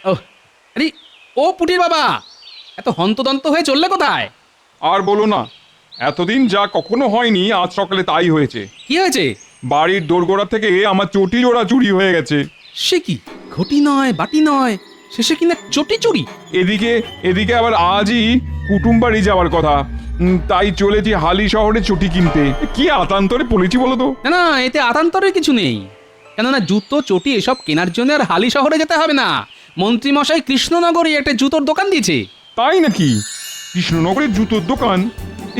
ও আরে, ও পুটির বাবা, এত হন্তদন্ত হয়ে চললে কোথায়? আর বলো না, এতদিন যা কখনো হয়নি আজ সকালে তাই হয়েছে। কি হয়েছে? বাড়ির দোরগোড়া থেকে আমার চটি জোড়া চুরি হয়ে গেছে। সে কি, ঘটি নয় বাটি নয়, শেষে কিনা চটি চুরি? এদিকে এদিকে আবার আজই কুটুম বাড়ি যাওয়ার কথা। তাই চলেছি হালি শহরে চটি কিনতে। কি আতান্তরে পড়েছি বলো তো। না না, এতে আতান্তরের কিছু নেই। কেননা জুতো চটি এসব কেনার জন্য আর হালি শহরে যেতে হবে না। মন্ত্রী মশাই কৃষ্ণনগরে একটা জুতোর দোকান দিয়েছে। তাই নাকি? কৃষ্ণনগরের জুতোর দোকান?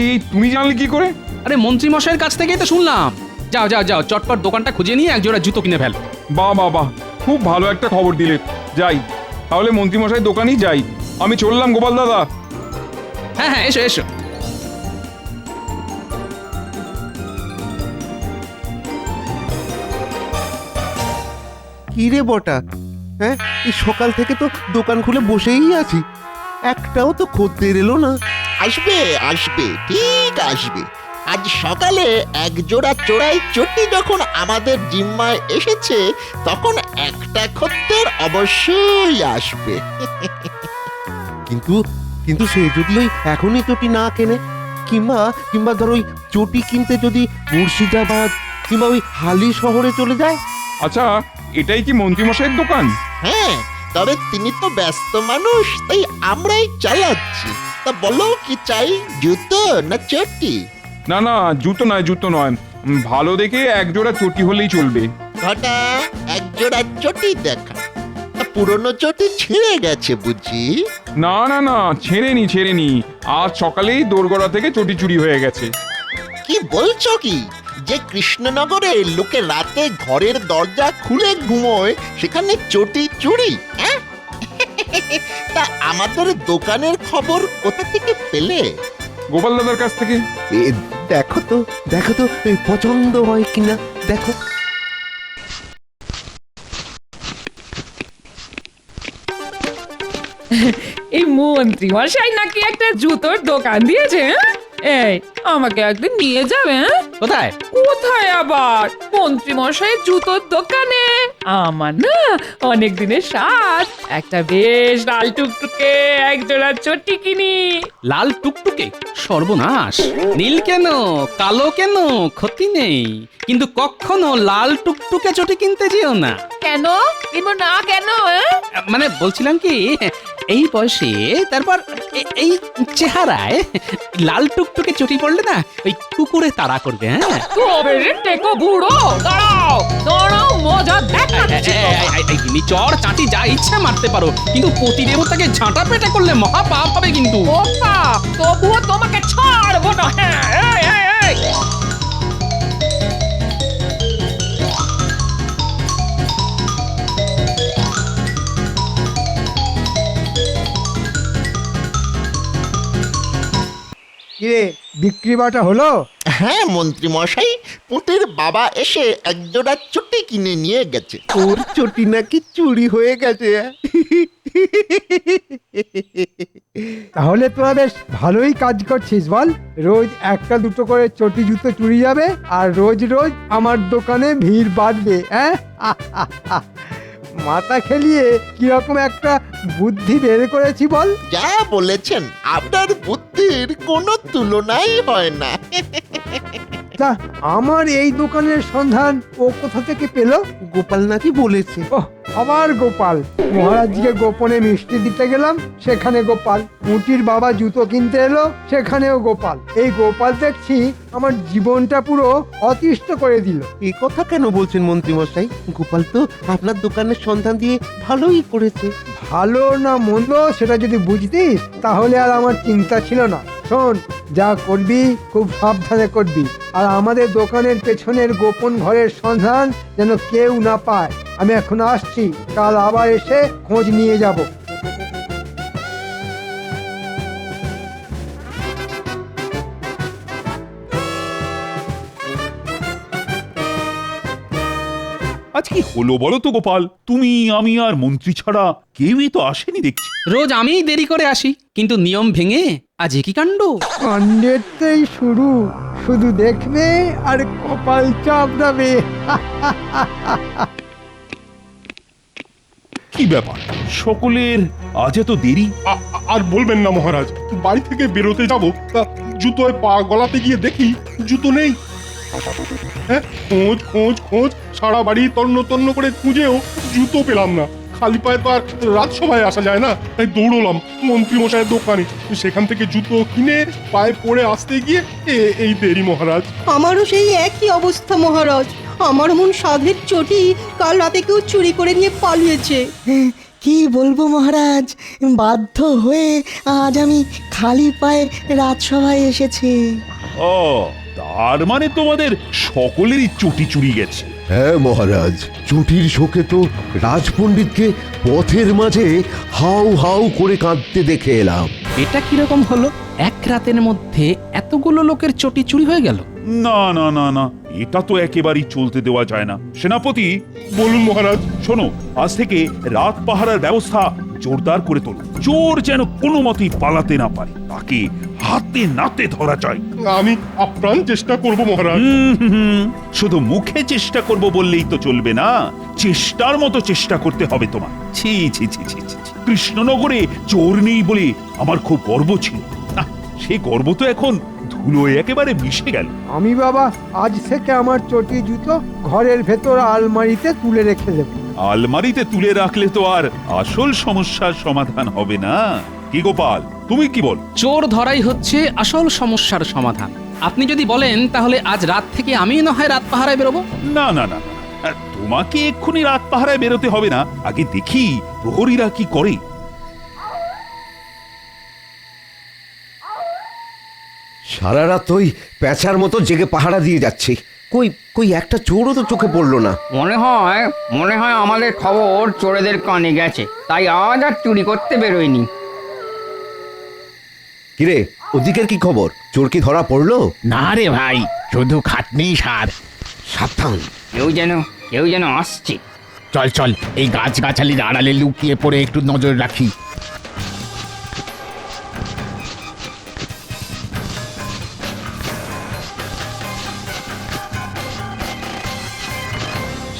এই তুমি জানলে কি করে? আরে মন্ত্রী মশাইয়ের কাছ থেকেই তো শুনলাম। যাও যাও যাও, চটপট দোকানটা খুঁজে নিয়ে এক জোড়া জুতো কিনে ফেল। বাহ বাহ বাহ, খুব ভালো একটা খবর দিলে। যাই তাহলে মন্ত্রীমশাই দোকানেই যাই। আমি চললাম গোপাল দাদা। হ্যাঁ হ্যাঁ, এসো এসো। কি রে বটা, হ্যাঁ এই সকাল থেকে তো দোকান খুলে বসেই আছি, একটাও তো খদ্দের এলো না। আসবে আসবে, ঠিক আসবে। আজ সকালে এক জোড়া চোরাই চটি যখন আমাদের জিম্মায় এসেছে, তখন একটা খদ্দের অবশ্যই আসবে। কিন্তু কিন্তু সে যদি ওই এখনই চটি না কেনে, কিংবা কিংবা ধর ওই চটি কিনতে যদি মুর্শিদাবাদ কিংবা ওই হালি শহরে চলে যায়। আচ্ছা, এটাই কি মন্ত্রীমশাইয়ের দোকান? হ্যাঁ, তবে তিনি তো ব্যস্ত মানুষ, তাই আমরাই চালাচ্ছি। তা বলো কি চাই, জুতো না চটি? না না, জুতো নয় জুতো নয়, ভালো দেখে এক জোড়া চটি হলেই চলবে। ঘটা, এক জোড়া চটি দেখা। তা পুরনো চটি ছিঁড়ে গেছে বুঝি? না না না, ছেড়েনি ছেড়েনি, আজ সকালেই দোরগোড়া থেকে চটি চুরি হয়ে গেছে। কি বলছো কি, যে কৃষ্ণনগরে লোকে রাতে ঘরের দরজা খুলে ঘুমোয়, সেখানে চটি চুরি? হ্যাঁ? তা আমাদের দোকানের খবর কোথা থেকে পেলে? গোপাল দাদার কাছ থেকে। এ, দেখো তো এই পছন্দ হয় কিনা দেখো। এই মন্ত্রী মশাই নাকি একটা জুতোর দোকান দিয়েছে? এই আমাকে একদিন নিয়ে যাবে? কোথায়? কোথায় আবার, মন্ত্রী মশাইয়ের জুতোর দোকানে। আমার না অনেক দিনের স্বাদ, একটা বেশ লাল টুকটুকে এক জোড়া চটি কিনি। লাল টুকটুকে? সর্বনাশ! নীল কেন, কালো কেন, ক্ষতি নেই, কিন্তু কখনো লাল টুকটুকে চটি কিনতে যেও না। কেন কিনবো না কেন? মানে বলছিলাম কি, এই বয়সে, তারপর এই চেহারায় লাল টুকটুকে চটি পড়লে না ওই কুকুরে তাড়া করবে। হ্যাঁ, তবে রে টেকো বুড়ো, দাঁড়াও দাঁড়াও, মজা দেখাচ্ছি। চর চাটি যা ইচ্ছা মারতে পারো, কিন্তু পতি দেবতাকে ঝাঁটা পেটা করলে মহা পাপ হবে কিন্তু। ও পাপ, তবুও তোমাকে ছাড়বো না। হ্যাঁ, এই, এই, এই। কিরে, বিক্রি বাটা হলো? হ্যাঁ মন্ত্রী মশাই, পুঁটির বাবা এসে এক জোড়া চটি কিনে নিয়ে গেছে। ওর চটি নাকি চুরি হয়ে গেছে। তাহলে তোরা বেশ ভালোই কাজ করছিস বল। রোজ একটা দুটো করে চটি জুতো চুরি যাবে, আর রোজ রোজ আমার দোকানে ভিড় বাড়বে। হ্যাঁ, মাথা খেলিয়ে কিরকম একটা বুদ্ধি বের করেছি বল। যা বলেছেন, আপনার বুদ্ধির কোনো তুলনাই হয় না। তা আমার এই দোকানের সন্ধান ও কোথা থেকে পেল? গোপাল নাকি বলেছে। ওহ, আবার গোপাল। মহারাজকে গোপনে মিষ্টি দিতে গেলাম, সেখানে গোপাল। মুটির বাবা জুতো কিনতে এলো, সেখানেও গোপাল। এই গোপাল দেখছি আমার জীবনটা পুরো অতিষ্ঠ করে দিল। এই কথা কেন বলছেন মন্ত্রী মশাই? গোপাল তো আপনার দোকানের সন্ধান দিয়ে ভালোই করেছে। ভালো না মন্দ সেটা যদি বুঝতিস, তাহলে আর আমার চিন্তা ছিল না। শোন, যা করবি খুব সাবধানে করবি, আর আমাদের দোকানের পেছনের গোপন ঘরের সন্ধান যেন কেউ না পায়। আমি এখন আসছি, কাল আবার এসে খোঁজ নিয়ে যাব। আজ কি হলো বলো তো গোপাল? তুমি, আমি আর মন্ত্রী ছাড়া কেউই তো আসেনি দেখছি। রোজ আমিই দেরি করে আসি, কিন্তু নিয়ম ভেঙে আজ কি কাণ্ড! কাণ্ডেরটাই শুরু, শুধু দেখবে আর কপাল চাপড়াবে। কি ব্যাপার সকলের আজ এত দেরি? আর বলবেন না মহারাজ, বাড়ি থেকে বেরোতে যাব, তা জুতোয় পা গলাতে গিয়ে দেখি জুতো নেই। হ্যাঁ, খোঁজ খোঁজ খোঁজ সারা বাড়ি তন্ন তন্ন করে খুঁজেও জুতো পেলাম না। খালি পায়ে তো আর রাজসভায় আসা যায় না, তাই দৌড়লাম মন্ত্রী মশাইয়ের দোকানে, সেখান থেকে জুতো কিনে পায়ে পরে আসতে গিয়ে এই দেরি মহারাজ। আমারও সেই একই অবস্থা মহারাজ। আমার মন সাধের চটি কাল রাতে কেউ চুরি করে নিয়ে পালিয়েছে। কি বলবো মহারাজ, বাধ্য হয়ে আজ আমি খালি পায়ে রাজসভায় এসেছি। ও, তার মানে তোমাদের সকলেরই চটি চুরি গেছে। হ্যাঁ মহারাজ, চুটির শোকে তো রাজপণ্ডিতকে পথের মাঝে হাউ হাউ করে কাঁদতে দেখে এলাম। এটা কিরকম হলো? এক রাতের মধ্যে এতগুলো লোকের চটি চুরি হয়ে গেল? না না না না, এটা তো একেবারেই চলতে দেওয়া যায় না। সেনাপতি, বলুন মহারাজ। শোনো, আজ থেকে রাত পাহারার ব্যবস্থা জোরদার করে তোলো। চোর যেন কোনো মতেই পালাতে না পারে, তাকে হাতে নাতে ধরা যায়। আমি আপ্রাণ চেষ্টা করব মহারাজ। শুধু মুখে চেষ্টা করব বললেই তো চলবে না, চেষ্টার মতো চেষ্টা করতে হবে তোমার। ছি ছি ছি ছি ছি ছি। কৃষ্ণনগরে চোর নেই বলে আমার খুব গর্ব ছিল, না, সেই গর্ব তো এখন ধুলোয় একেবারে মিশে গেল। আমি বাবা আজ থেকে আমার চটি জুতো ঘরের ভেতর আলমারিতে তুলে রেখে দেবো। আলমারিতে তুলে রাখলে তো আর আসল সমস্যার সমাধান হবে না। কি গোপাল, তুমি কি বল? চোর ধরাই হচ্ছে আসল সমস্যার সমাধান। আপনি যদি বলেন তাহলে আজ রাত থেকে আমি না হয় রাত পাহারায় বেরোবো। না না না না, তোমাকে এক্ষুনি রাত পাহারায় বেরোতে হবে না, আগে দেখি প্রহরীরা কি করে। সারা রাত ওই প্যাঁচার মতো জেগে পাহারা দিয়ে যাচ্ছি, কই কই একটা চোরও তো চোখে পড়লো না। মনে হয় আমাদের খবর চোরেদের কানে গেছে, তাই আজ আর চুরি করতে বেরোয়নি। কিরে, ওদিকের কি খবর? চোর কি ধরা পড়লো? না রে ভাই, শুধু খাটনি সার। সাবধান, কেউ যেন আসছে। চল চল, এই গাছগাছালির আড়ালে লুকিয়ে পড়ে একটু নজর রাখি।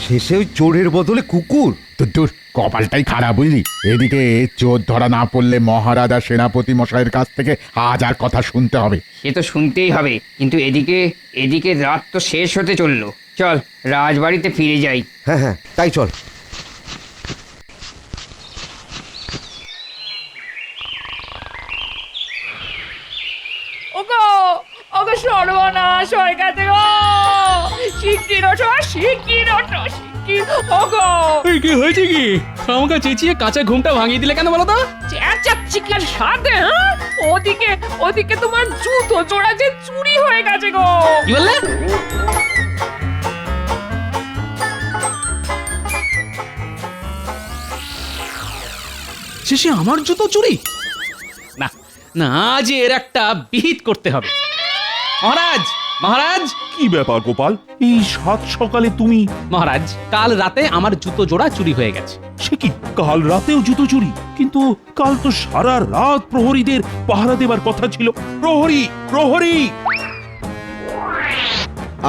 শেষে ওই চোরের বদলে কুকুর। তোর কপালটাই খারাপ বুঝলি। এদিকে চোর ধরা না পড়লে মহারাজা সেনাপতি মশাইয়ের কাছ থেকে হাজার কথা শুনতে হবে। সে তো শুনতেই হবে, কিন্তু এদিকে রাত তো শেষ হতে চললো। চল রাজবাড়িতে ফিরে যাই। হ্যাঁ হ্যাঁ, তাই চল। ওগো ওগো সর্বনাশ হয়ে গেছে গো। শিগগির ওঠো, শিগগির ওঠো, শিগগির। ওগো কি হয়েছে কি? আমাকে চেঁচিয়ে কাঁচা ঘুমটা ভাঙিয়ে দিলে কেন বলো তো? চেঁচাচ্ছি কি আর সাথে? হ্যাঁ, ওদিকে তোমার জুতো জোড়া যে চুরি হয়ে গেছে গো। কি বললে? শেষে আমার জুতো চুরি? না না, আজ এর একটা বিহিত করতে হবে। মহারাজ, মহারাজ! কি ব্যাপার গোপাল, এই সাত সকালে তুমি? মহারাজ, কাল রাতে আমার জুতো জোড়া চুরি হয়ে গেছে। সে কি, কাল রাতেও জুতো চুরি? কিন্তু কাল তো সারা রাত প্রহরীদের পাহারা দেবার কথা ছিল। প্রহরী, প্রহরী!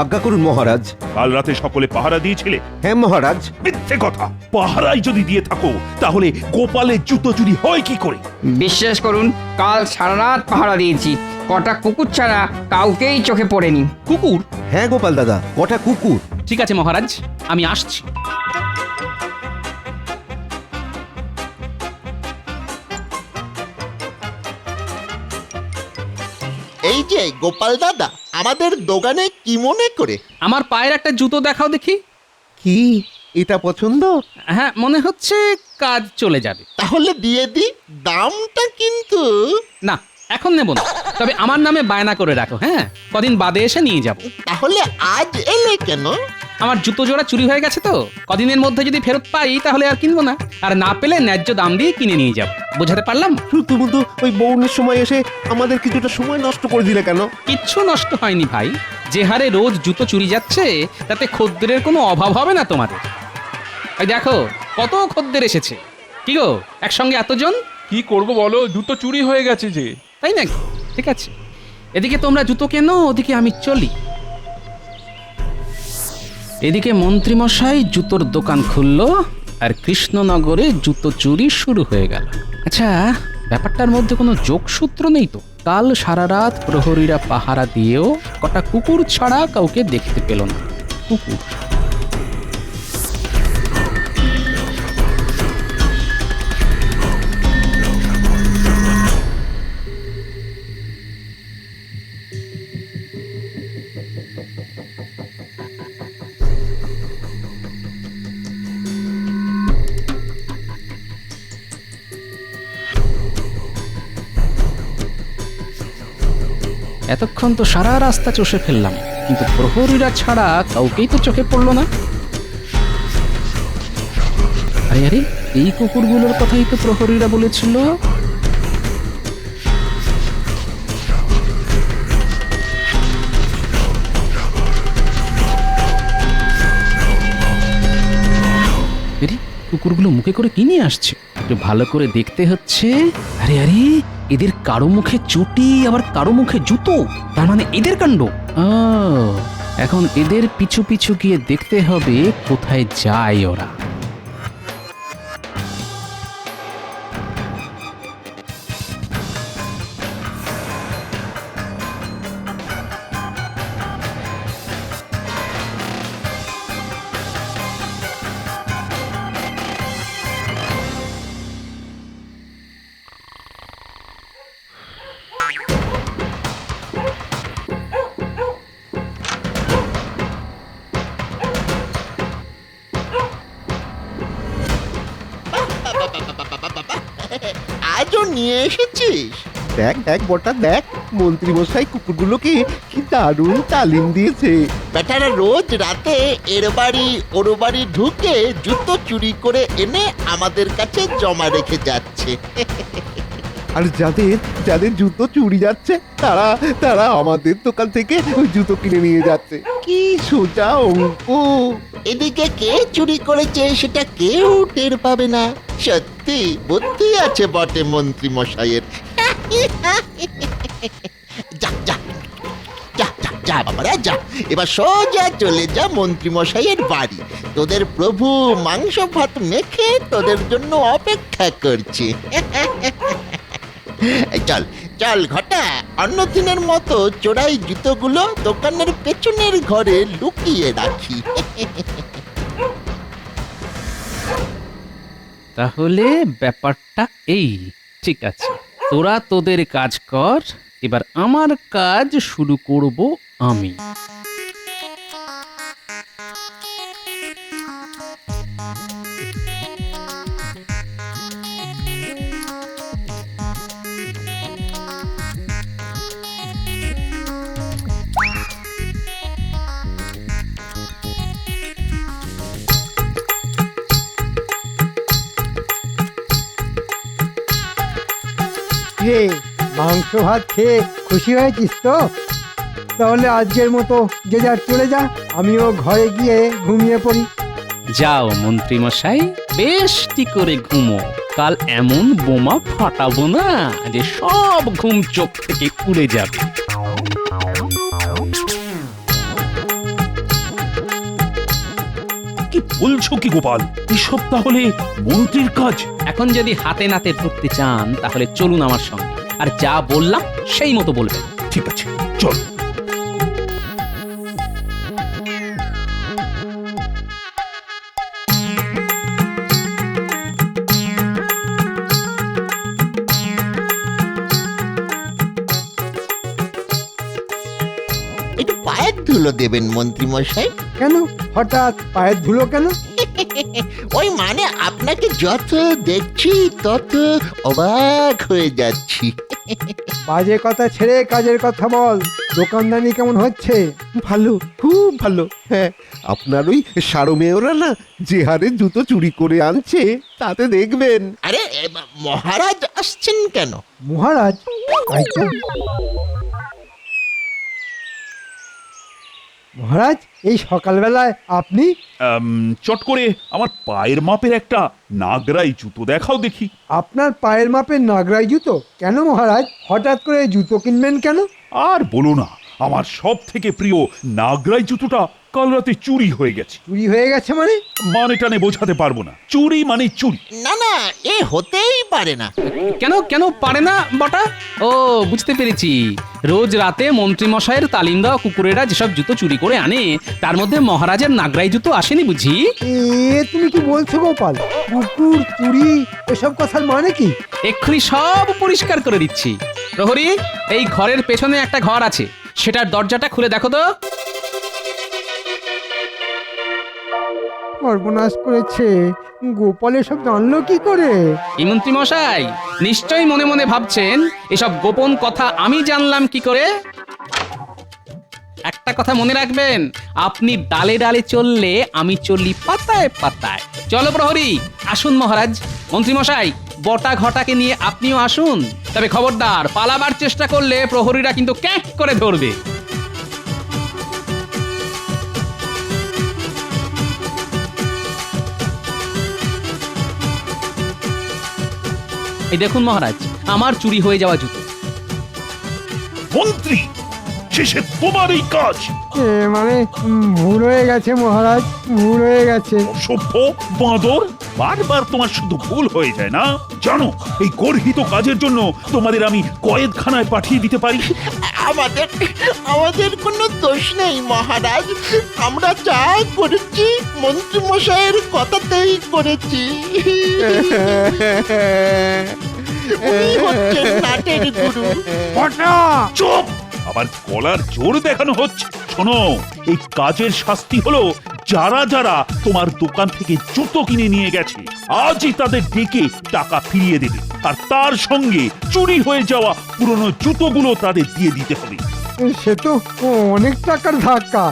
আজ্ঞা করুন মহারাজ। কাল রাতে সকলে পাহারা দিয়েছিলে? হ্যাঁ মহারাজ। মিথ্যে কথা! পাহারাই যদি দিয়ে থাকো তাহলে গোপালের জুতো চুরি হয় কি করে? বিশ্বাস করুন, কাল সারা রাত পাহারা দিয়েছি, কটা কুকুর ছাড়া কাউকেই চোখে পড়েনি। কুকুর? হ্যাঁ গোপাল দাদা, কটা কুকুর। ঠিক আছে মহারাজ, আমি আসছি। এই যে গোপাল দাদা, আমাদের দোকানে কি মনে করে? আমার পায়ের একটা জুতো দেখাও দেখি। কি এটা পছন্দ? হ্যাঁ, মনে হচ্ছে কাজ চলে যাবে। তাহলে দিয়ে দি, দামটা কিন্তু। না, এখন নেব না, তবে আমার নামে বায়না করে রাখো। হ্যাঁ, কদিন বাদে এসে নিয়ে যাব। তাহলে আজ এলে কেন? আমার জুতো জোড়া চুরি হয়ে গেছে তো, কদিনের মধ্যে যদি ফেরত পাই তাহলে আর কিনবো না, আর না পেলে ন্যায্য দাম দিয়ে কিনে নিয়ে যাব। বুঝাতে পারলাম? তুমি তো ওই বৌনের সময় এসে আমাদের কিছুটা সময় নষ্ট করে দিলে কেন? কিচ্ছু নষ্ট হয়নি ভাই, যে হারে রোজ জুতো চুরি যাচ্ছে তাতে খদ্দেরের কোনো অভাব হবে না তোমাদের। এই দেখো কত খদ্দের এসেছে। কি গো, একসঙ্গে এতজন? কি করব বলো, জুতো চুরি হয়ে গেছে যে। তাই নাকি? ঠিক আছে, এদিকে তোমরা জুতো কেনো, ওদিকে আমি চলি। এদিকে মন্ত্রীমশাই জুতোর দোকান খুললো, আর কৃষ্ণনগরে জুতো চুরি শুরু হয়ে গেল। আচ্ছা, ব্যাপারটার মধ্যে কোনো যোগসূত্র নেই তো? কাল সারা রাত প্রহরীরা পাহারা দিয়েও কটা কুকুর ছাড়া কাউকে দেখতে পেল না। কুকুর এতক্ষণ তো সারা রাস্তা চষে ফেললাম, কিন্তু প্রহরীরা ছাড়া কাউকেই তো চোখে পড়লো না। আরে আরে, এই কুকুরগুলোর কথাই তো প্রহরীরা বলেছিল। আরে, কুকুরগুলো মুখে করে কি নিয়ে আসছে? একটু ভালো করে দেখতে হচ্ছে। আরে আরে, এদের কারো মুখে চটি, আবার কারো মুখে জুতো, তার মানে এদের কাণ্ড। এখন এদের পিছু পিছু গিয়ে দেখতে হবে কোথায় যায় ওরা। আজও নিয়ে এসেছিস? দেখ দেখ বটা দেখ, মন্ত্রী মশাই কুকুরগুলোকে কি দারুণ তালিম দিয়েছে। বেটারা রোজ রাতে এর বাড়ি ওর বাড়ি ঢুকে জুতো চুরি করে এনে আমাদের কাছে জমা রেখে যাচ্ছে। আর যাদের যাদের জুতো চুরি যাচ্ছে তারা তারা আমাদের দোকান থেকে ওই জুতো কিনে নিয়ে যাচ্ছে। কি সোজা অঙ্ক! এদিকে কে চুরি করেছে সেটা কেউ টের পাবে না। সত্যি বুদ্ধি আছে বটে মন্ত্রী মশাইয়ের। যা যা যা যা যা বাবারা যা, এবার সোজা চলে যা মন্ত্রী মশাইয়ের বাড়ি। তোদের প্রভু মাংস ভাত মেখে তোদের জন্য অপেক্ষা করছে। চল চল ঘটা, অন্য দিনের মতো চোরাই জুতোগুলো দোকানের পেছনের ঘরে লুকিয়ে রাখি। তাহলে ব্যাপারটা এই, ঠিক আছে, তোরা তোদের কাজ কর, এবার আমার কাজ শুরু করব আমি। হে, মাংস ভাত খেয়ে খুশি হয়েছিস তো? তাহলে আজকের মতো যে যার চলে যা, আমিও ঘরে গিয়ে ঘুমিয়ে পড়ি। যাও মন্ত্রী মশাই, বেশটি করে ঘুমো। কাল এমন বোমা ফাটাবো না যে সব ঘুম চোখ থেকে উড়ে যাবে। কি বলছো কি গোপাল? এসব তাহলে মন্ত্রীর কাজ? এখন যদি হাতে নাতে ধরতে চান তাহলে চলুন আমার সঙ্গে, আর যা বললাম সেই মতো বলবেন। ঠিক আছে, চল। একটু পায়ের ধুলো দেবেন মন্ত্রী মশাই। কেন হঠাৎ পায়ের ধুলো কেন? ওই মানে আপনাকে যত দেখছি তত অবাক হয়ে যাচ্ছি। বাজে কথা ছেড়ে কাজের কথা বল। দোকানদানি কেমন হচ্ছে? ভালো, খুব ভালো। হ্যাঁ, আপনার ওই সারো মেয়েরা না যে হারে জুতো চুরি করে আনছে তাতে দেখবেন। আরে মহারাজ আসছেন কেন? মহারাজ? তাই তো। মহারাজ, এই সকালবেলায় আপনি? চট করে আমার পায়ের মাপের একটা নাগরাই জুতো দেখাও দেখি। আপনার পায়ের মাপের নাগরাই জুতো? কেন মহারাজ, হঠাৎ করে জুতো কিনবেন কেন? আর বলো না, আমার সব থেকে প্রিয় নাগরাই জুতোটা কাল রাতে চুরি হয়ে গেছে। চুরি হয়ে গেছে মানে? মানে টানে বোঝাতে পারবো না, চুরি মানে চুরি। না না, এ হতেই পারে না। কেন কেন পারে না বটা? ও বুঝতে পেরেছি, রোজ রাতে মন্ত্রী মশাইয়ের তালিম দেওয়া কুকুরেরা যেসব জুতো চুরি করে আনে তার মধ্যে মহারাজের নাগরাই জুতো আসেনি বুঝি? তুমি কি বলছো গোপাল? কুকুর চুরি এসব কথার মানে কি? এক্ষুনি সব পরিষ্কার করে দিচ্ছি। প্রহরী, এই ঘরের পেছনে একটা ঘর আছে, সেটার দরজাটা খুলে দেখো তো। সর্বনাশ করেছে, গোপাল এসব জানলো কি করে? এই মন্ত্রী মশাই নিশ্চয়ই মনে মনে ভাবছেন এসব গোপন কথা আমি জানলাম কি করে। একটা কথা মনে রাখবেন, আপনি ডালে ডালে চললে আমি চললি পাতায় পাতায়। চলো প্রহরী, আসুন মহারাজ। মন্ত্রী মশাই, বটা ঘটাকে নিয়ে আপনিও আসুন, তবে খবরদার পালাবার চেষ্টা করলে প্রহরীরা কিন্তু ক্যাক করে ধরবে। এই দেখুন মহারাজ, আমার চুরি হয়ে যাওয়া জুতো। মন্ত্রী, শেষে তোমার এই কাজ? মানে ভুল হয়ে গেছে মহারাজ, ভুল হয়ে গেছে। অসভ্য বাঁদর, বারবার তোমার শুধু ভুল হয়ে যায় না? জানো, এই গর্হিত কাজের জন্য তোমাদের আমি কয়েদখানায় পাঠিয়ে দিতে পারি। আমাদের কোনো দোষ নেই মহারাজ, আমরা যা করেছি মন্ত্রী মশাইয়ের কথাতেই করেছি। উনি হচ্ছেন নাটের গুরু। চুপ! আবার গলার জোর দেখানো হচ্ছে। শোনো, এই কাজের শাস্তি হলো যারা যারা তোমার দোকান থেকে জুতো কিনে নিয়ে গেছে আজই তাদের ডেকে টাকা ফিরিয়ে দেবে, আর তার সঙ্গে চুরি হয়ে যাওয়া পুরনো জুতোগুলো তাদের দিয়ে দিতে হবে। সে তো অনেক টাকার ধাক্কা,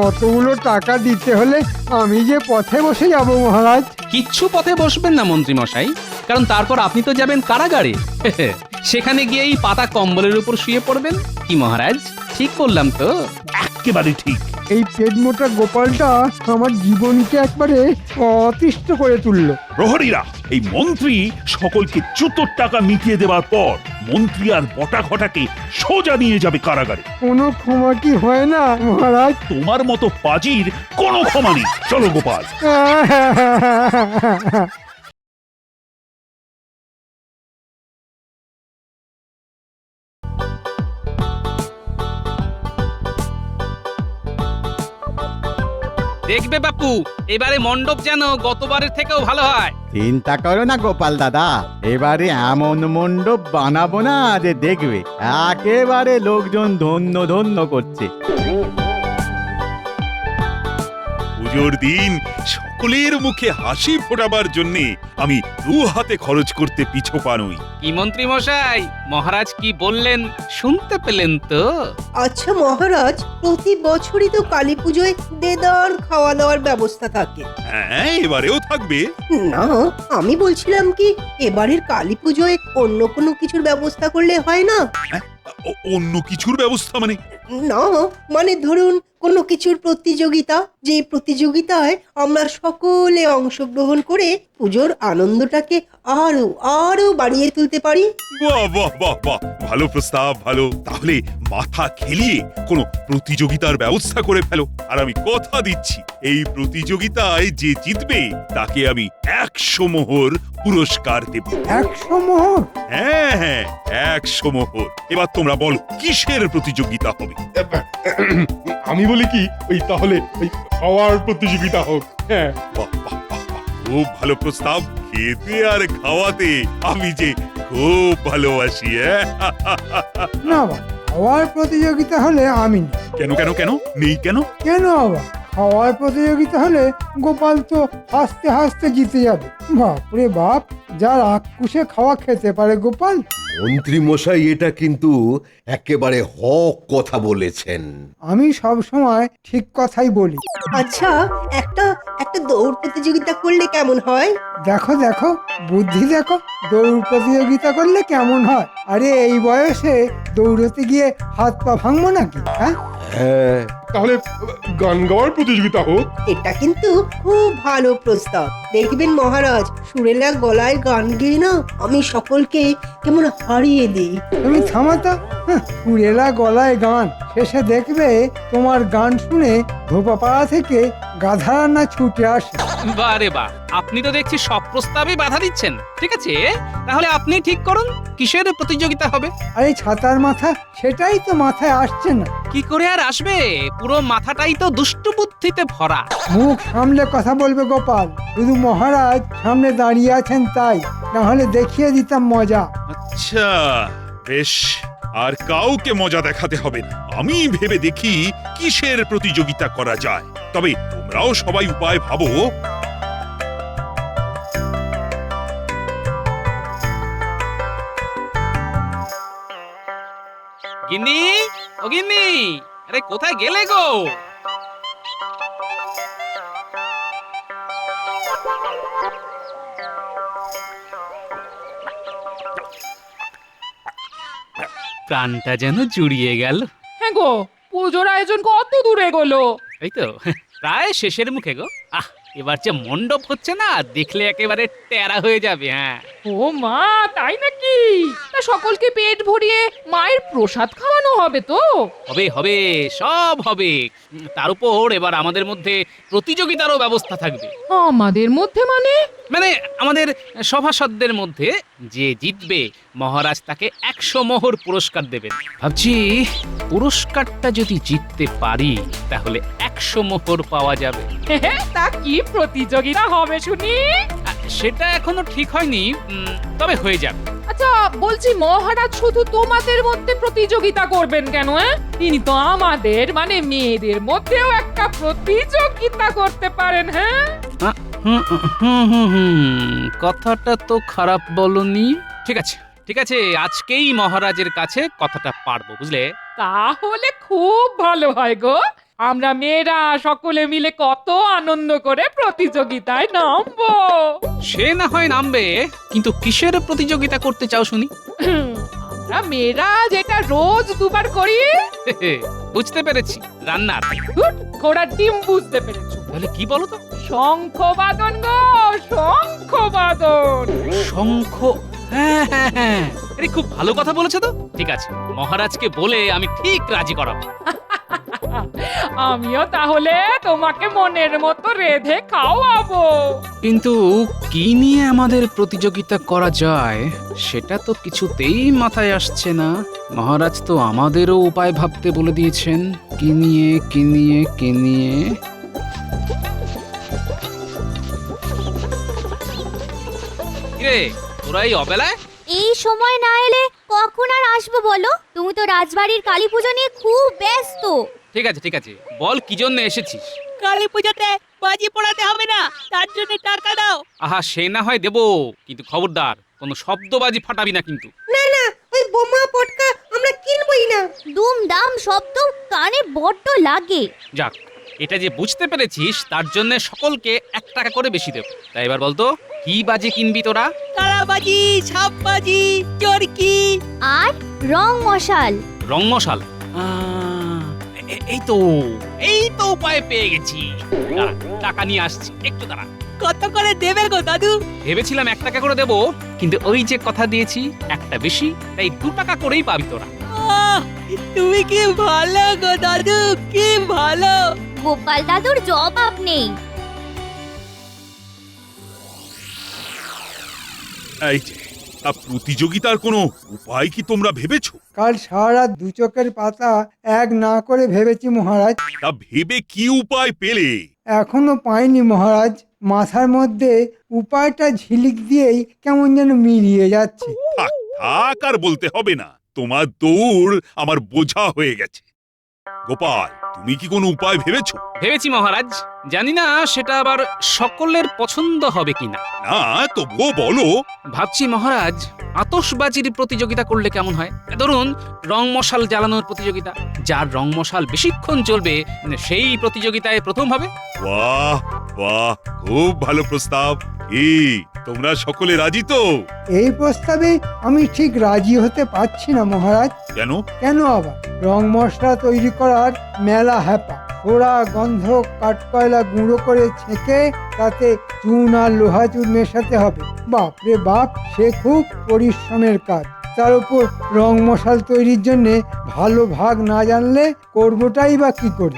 অতগুলো টাকা দিতে হলে আমি যে পথে বসে যাব মহারাজ। কিচ্ছু পথে বসবেন না মন্ত্রী মশাই, কারণ তারপর আপনি তো যাবেন কারাগারে। সেখানে গিয়েই পাতা কম্বলের উপর শুয়ে পড়বেন। কি মহারাজ, ঠিক বললাম তো? একেবারে ঠিক। এই পেট মোটা গোপালটা আমার জীবনকে একবারে অতিষ্ঠ করে তুললো। প্রহরীরা, এই মন্ত্রী সকলকে জুতোর টাকা মিটিয়ে দেওয়ার পর মন্ত্রী আর বটা ঘটাকে সোজা নিয়ে যাবে কারাগারে। কোনো ক্ষমা কি হয় না মহারাজ? তোমার মতো পাজির কোনো ক্ষমা নেই। চলো গোপাল। দেখবে বাপু, এবারে মণ্ডপ যেন গতবারের থেকেও ভালো হয়। চিন্তা করো না গোপাল দাদা, এবারে এমন মণ্ডপ বানাবো না যে দেখবে একেবারে লোকজন ধন্য ধন্য করছে। পুজোর দিন সকলের মুখে হাসি ফোটাবার জন্যে আমি 2 হাতে খরচ করতে পিছপা নই। কি মন্ত্রী মশাই, মহারাজ কি বললেন শুনতে পেলেন তো? আচ্ছা মহারাজ, প্রতি বছরই তো কালী পুজোয় দেদার খাওয়া দাওয়ার ব্যবস্থা থাকে। হ্যাঁ, এবারেও থাকবে। না, আমি বলছিলাম কি এবারের কালী পুজোয় অন্য কোনো কিছুর ব্যবস্থা করলে হয় না? অন্য কিছুর ব্যবস্থা মানে? না, মানে ধরুন কোনো কিছুর প্রতিযোগিতা, যে প্রতিযোগিতায় আমরা সকলে অংশগ্রহণ করে পুজোর আনন্দটাকে আরো আরো বাড়িয়ে তুলতে পারি। বাহ বাহ বাহ বাহ, ভালো প্রস্তাব, ভালো। তাহলে মাথা খেলিয়ে কোনো প্রতিযোগিতার ব্যবস্থা করে ফেলো, আর আমি কথা দিচ্ছি এই প্রতিযোগিতায় যে জিতবে তাকে আমি 100 মোহর পুরস্কার দেব। 100 মোহর? হ্যাঁ হ্যাঁ, 100 মোহর। এবার তোমরা বলো কিসের প্রতিযোগিতা হবে? আমি বলি কি, ওই তাহলে ওই খাওয়ার প্রতিযোগিতা হোক। হ্যাঁ, বাহ বাহ বাহ বাহ, খুব ভালো প্রস্তাব। খেতে আর খাওয়াতে আমি যে খুব ভালোবাসি। না বা, খাওয়ার প্রতিযোগিতা হলে আমি নেই। কেন কেন কেন নেই কেন? কেন আবার? খাওয়ার প্রতিযোগিতা হলে গোপাল তো হাসতে হাসতে জিতে যাবে। বাপরে বাপ, যার আকুশে খাওয়া খেতে পারে গোপাল। মন্ত্রী মশাই এটা কিন্তু একেবারে হক কথা বলেছেন। আমি সব সময় ঠিক কথাই বলি। আচ্ছা, একটা একটা দৌড় প্রতিযোগিতা করলে কেমন হয়? দেখো দেখো, বুদ্ধি দেখো, দৌড় প্রতিযোগিতা করলে কেমন হয়? আরে এই বয়সে দৌড়তে গিয়ে হাত পা ভাঙবো নাকি? হ্যাঁ, তাহলে গান গাওয়ার প্রতিযোগিতা হোক। এটা কিন্তু খুব ভালো প্রস্তাব। দেখবেন মহারাজ সুরেলা গলায় গান গেয়ে না আমি সকলকে কেমন হারিয়ে দিই। তুমি থামাতো, পুরেলা গলায় গান, শেষে দেখবে তোমার গান শুনে ধোপাপাড়া থেকে গাধারা না ছুটে আসে। বারে বাহ, আপনি তো দেখছি সব প্রস্তাবে বাধা দিচ্ছেন। ঠিক আছে, তাহলে আপনি ঠিক করুন কিসের প্রতিযোগিতা হবে। আরে ছাতার মাথা, সেটাই তো মাথায় আসছে না। কি করে আর আসবে, পুরো মাথাটাই তো দুষ্টু বুদ্ধিতে ভরা। মুখ সামলে কথা বলবে গোপাল, শুধু মহারাজ সামনে দাঁড়িয়ে আছেন তাই, না হলে দেখিয়ে দিতাম মজা। আচ্ছা বেশ, আর কাউকে মজা দেখাতে হবে না। আমি ভেবে দেখি কিসের প্রতিযোগিতা করা যায়। তবে তোমরাও সবাই উপায় ভাবো। গিন্নি, ও গিন্নি, আরে কোথায় গেলে গো? প্রাণটা যেন জুড়িয়ে গেল। হ্যাঁ গো, পুজোর আয়োজন কত দূরে এগোলো? এই তো প্রায় শেষের মুখে গো। এবার যে মণ্ডপ হচ্ছে না, দেখলে একেবারে টেরা হয়ে যাবে। হ্যাঁ। ও মা, তাই নাকি? তা সকলকে পেট ভরিয়ে মায়ের প্রসাদ খাওয়ানো হবে তো? হবে হবে, সব হবে। তার উপর এবার আমাদের মধ্যে প্রতিযোগিতারও ব্যবস্থা থাকবে। আমাদের মধ্যে মানে? মানে আমাদের সভাসদদের মধ্যে যে জিতবে মহারাজ তাকে 100 মোহর পুরস্কার দেবেন। ভাবছি পুরস্কারটা যদি জিততে পারি তাহলে 100 মোহর পাওয়া যাবে। তা কি প্রতিযোগিতা হবে শুনি? সেটা এখনো ঠিক হয়নি, তবে হয়ে যাবে। আচ্ছা বলছি, মহারাজ শুধু তোমাদের মধ্যে প্রতিযোগিতা করবেন কেন? তিনি তো আমাদের মানে মেয়েদের মধ্যেও একটা প্রতিযোগিতা করতে পারেন। হ্যাঁ, কথাটা তো খারাপ বলনি। ঠিক আছে ঠিক আছে, আজকেই মহারাজের কাছে কথাটা পারবো, বুঝলে? তাহলে খুব ভালো হয় গো। আমরা মেয়েরা সকলে মিলে কত আনন্দ করে প্রতিযোগিতায় নামবো। সে না হয় নামবে, কিন্তু কিসের প্রতিযোগিতা করতে চাও শুনি? আমরা মেয়েরা যেটা রোজ দুবার করি। বুঝতে পেরেছি, রান্নার। ঘোড়ার ডিম বুঝতে পেরেছো? তাহলে কি বলো তো? শঙ্খবাদন গো, শঙ্খবাদন। শঙ্খ, হ্যাঁ হ্যাঁ হ্যাঁ, আরে খুব ভালো কথা বলেছো তো। ঠিক আছে, মহারাজকে বলে আমি ঠিক রাজি করাবো। আমিও তাহলে তোমাকে মনের মতো রেঁধে খাওয়াবো। কিন্তু কি নিয়ে আমাদের প্রতিযোগিতা করা যায় সেটা তো কিছুতেই মাথায় আসছে না। মহারাজ তো আমাদেরও উপায় ভাবতে বলে দিয়েছেন। কি নিয়ে কি নিয়ে কি নিয়ে? কিরে, তোরা এই অবেলায়? এই সময় না এলে কখন আর আসবো বলো? তুমি তো রাজবাড়ির কালী পুজো নিয়ে খুব ব্যস্ত। ঠিক আছে ঠিক আছে, বল কি জন্য এসেছিস? কালী পুজোতে বাজি পোড়াতে হবে না, তার জন্য টাকা দাও। আহা, সে না হয় দেবো, কিন্তু খবরদার কোনো শব্দবাজি ফাটাবি না কিন্তু। না না, ওই বোমা পটকা আমরা কিনবই না। দুমদাম শব্দ কানে বড্ড লাগে। যাক, এটা যে বুঝতে পেরেছিস তার জন্য সকলকে 1 টাকা করে বেশি দেব। তাই এবার বলতো, কি বাজি কিনবি তোরা? কালাবাজি, ছাপবাজি, চরকি আর রং মশাল। রং মশাল? এই তো উপায় পেয়ে গেছি। দাঁড়া, টাকা নিয়ে আসছি, একটু দাঁড়া। কত করে দেবে গো দাদু? ভেবেছিলাম 1 টাকা করে দেবো, কিন্তু ওই যে কথা দিয়েছি একটা বেশি, তাই 2 টাকা করেই পাবি তোরা। তুমি কি ভালো গো দাদু, কি ভালো। গোপাল দাদুর জবাব নেই। এই যে, প্রতিযোগিতার কোনো উপায় কি তোমরা ভেবেছো? কাল সারা রাত 2 চোখের পাতা এক না করে ভেবেছি মহারাজ। তা ভেবে কি উপায় পেলে? এখনো পাইনি মহারাজ। মাথার মধ্যে উপায়টা ঝিলিক দিয়েই কেমন যেন মিলিয়ে যাচ্ছে। থাক আর বলতে হবে না, তোমার দৌড় আমার বোঝা হয়ে গেছে। গোপাল, তুমি কি কোনো উপায় ভেবেছো? ভেবেছি মহারাজ, জানি না সেটা আবার সকলের পছন্দ হবে কিনা। না, তবুও বলো। ভাবছি মহারাজ, আতশবাজির প্রতিযোগিতা করলে কেমন হয়? ধরুন রং মশাল জ্বালানোর প্রতিযোগিতা। যার রং মশাল বেশিক্ষণ জ্বলবে সেই প্রতিযোগিতায় প্রথম হবে। বাহ বাহ, খুব ভালো প্রস্তাব। তোমরা সকলে রাজি তো? এই প্রস্তাবে আমি ঠিক রাজি হতে পারছি না মহারাজ। কেন? কেন আবার? রং মশলা তৈরি করার মেলা হ্যাপা, পোড়া গন্ধ কাঠকয়লা গুঁড়ো করে ছেঁকে তাতে চুন আর লোহা চুন মেশাতে হবে। বাপ রে বাপ, সে খুব পরিশ্রমের কাজ। তার উপর রং মশাল তৈরির জন্যে ভালো ভাগ না জানলে করবোটাই বা কি করে?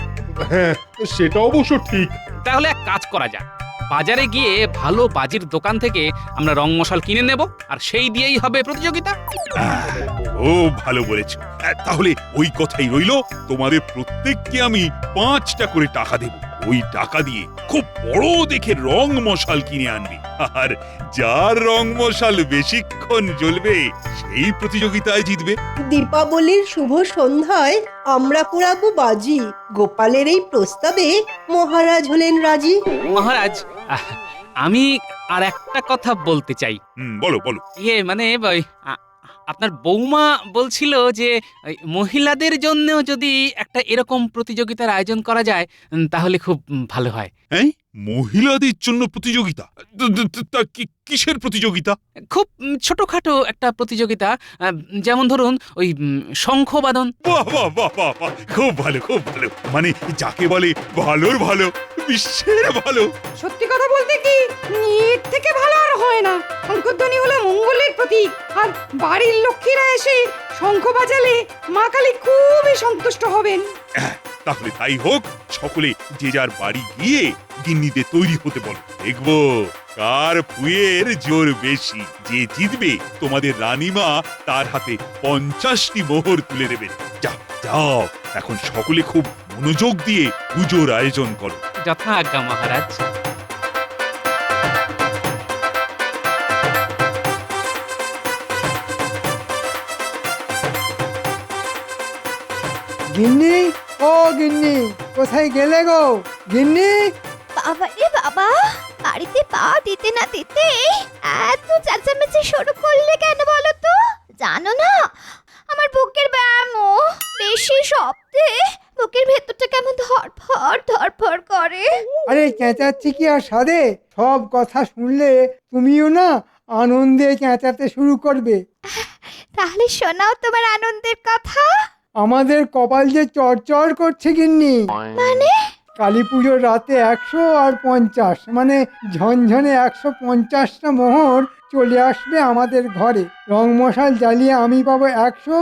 হ্যাঁ, সেটা অবশ্য ঠিক। তাহলে এক কাজ করা যাক, বাজারে গিয়ে ভালো বাজির দোকান থেকে আমরা রং মশাল কিনে নেব, আর সেই দিয়েই হবে প্রতিযোগিতা। ও ভালো বলেছ। তাহলে ওই কথাই রইলো, তোমাদের প্রত্যেককে আমি 5টা করে টাকা দেব। ওই টাকা দিয়ে খুব বড় দেখে রং মশাল কিনে আনবে, আর যার রং মশাল বেশিক্ষণ জ্বলবে সেই প্রতিযোগিতায় জিতবে। দীপাবলির শুভ সন্ধ্যায় আমরা পোড়াবো বাজি। গোপালের এই প্রস্তাবে মহারাজ হলেন রাজি। মহারাজ, আমি আর একটা কথা বলতে চাই। বলো বলো। মানে আপনার বৌমা বলছিল যে মহিলাদের জন্যও যদি একটা এরকম প্রতিযোগিতার আয়োজন করা যায় তাহলে খুব ভালো হয়। হ্যাঁ, মহিলাদের জন্য প্রতিযোগিতা? তা কিসের প্রতিযোগিতা? খুব ছোটখাটো একটা প্রতিযোগিতা, যেমন ধরুন ওই শঙ্খবাদন। বাহ বাহ বাহ বাহ বাহ, খুব ভালো খুব ভালো। মানে যাকে বলে ভালোর ভালো, বিশ্বের ভালো। সত্যি কথা বলতে কি, এর থেকে ভালো আর হয় না। শঙ্খধ্বনি হলো মঙ্গলের প্রতীক, আর বাড়ির লক্ষ্মীরা এসে শঙ্খ বাজালে মা কালী খুবই সন্তুষ্ট হবেন। তাহলে তাই হোক, সকলে যে যার বাড়ি গিয়ে গিন্নিদের তৈরি হতে বলো। দেখবো কার ফুয়ের জোর বেশি। যে জিতবে তোমাদের রানীমা তার হাতে 50টি মোহর তুলে দেবেন। যাও যাও, এখন সকলে খুব মনোযোগ দিয়ে পুজোর আয়োজন করো। যথা আজ্ঞা মহারাজ। গিন্নি, ও গিন্নি, কোথায় গেলে গো গিন্নি? বাবা রে বাবা, বাড়িতে পা দিতে না দিতে এত চেঁচামেচি শুরু করলে কেন বলো তো? জানো না আমার বুকের ব্যায়াম, বেশি শব্দে বুকের ভেতরটা কেমন ধরফর করে। আরে চেঁচাচ্ছি কি আর সাধে? সব কথা শুনলে তুমিও না আনন্দে চেঁচাতে শুরু করবে। তাহলে শোনাও তোমার আনন্দের কথা। আমাদের কপাল যে চড়চড় করছে গিন্নি। মানে? কালী পুজোর রাতে 100 আর 50, মানে ঝনঝনে 150টা মোহর চলে আসবে আমাদের ঘরে। রং মশাল জ্বালিয়ে আমি পাবো 100,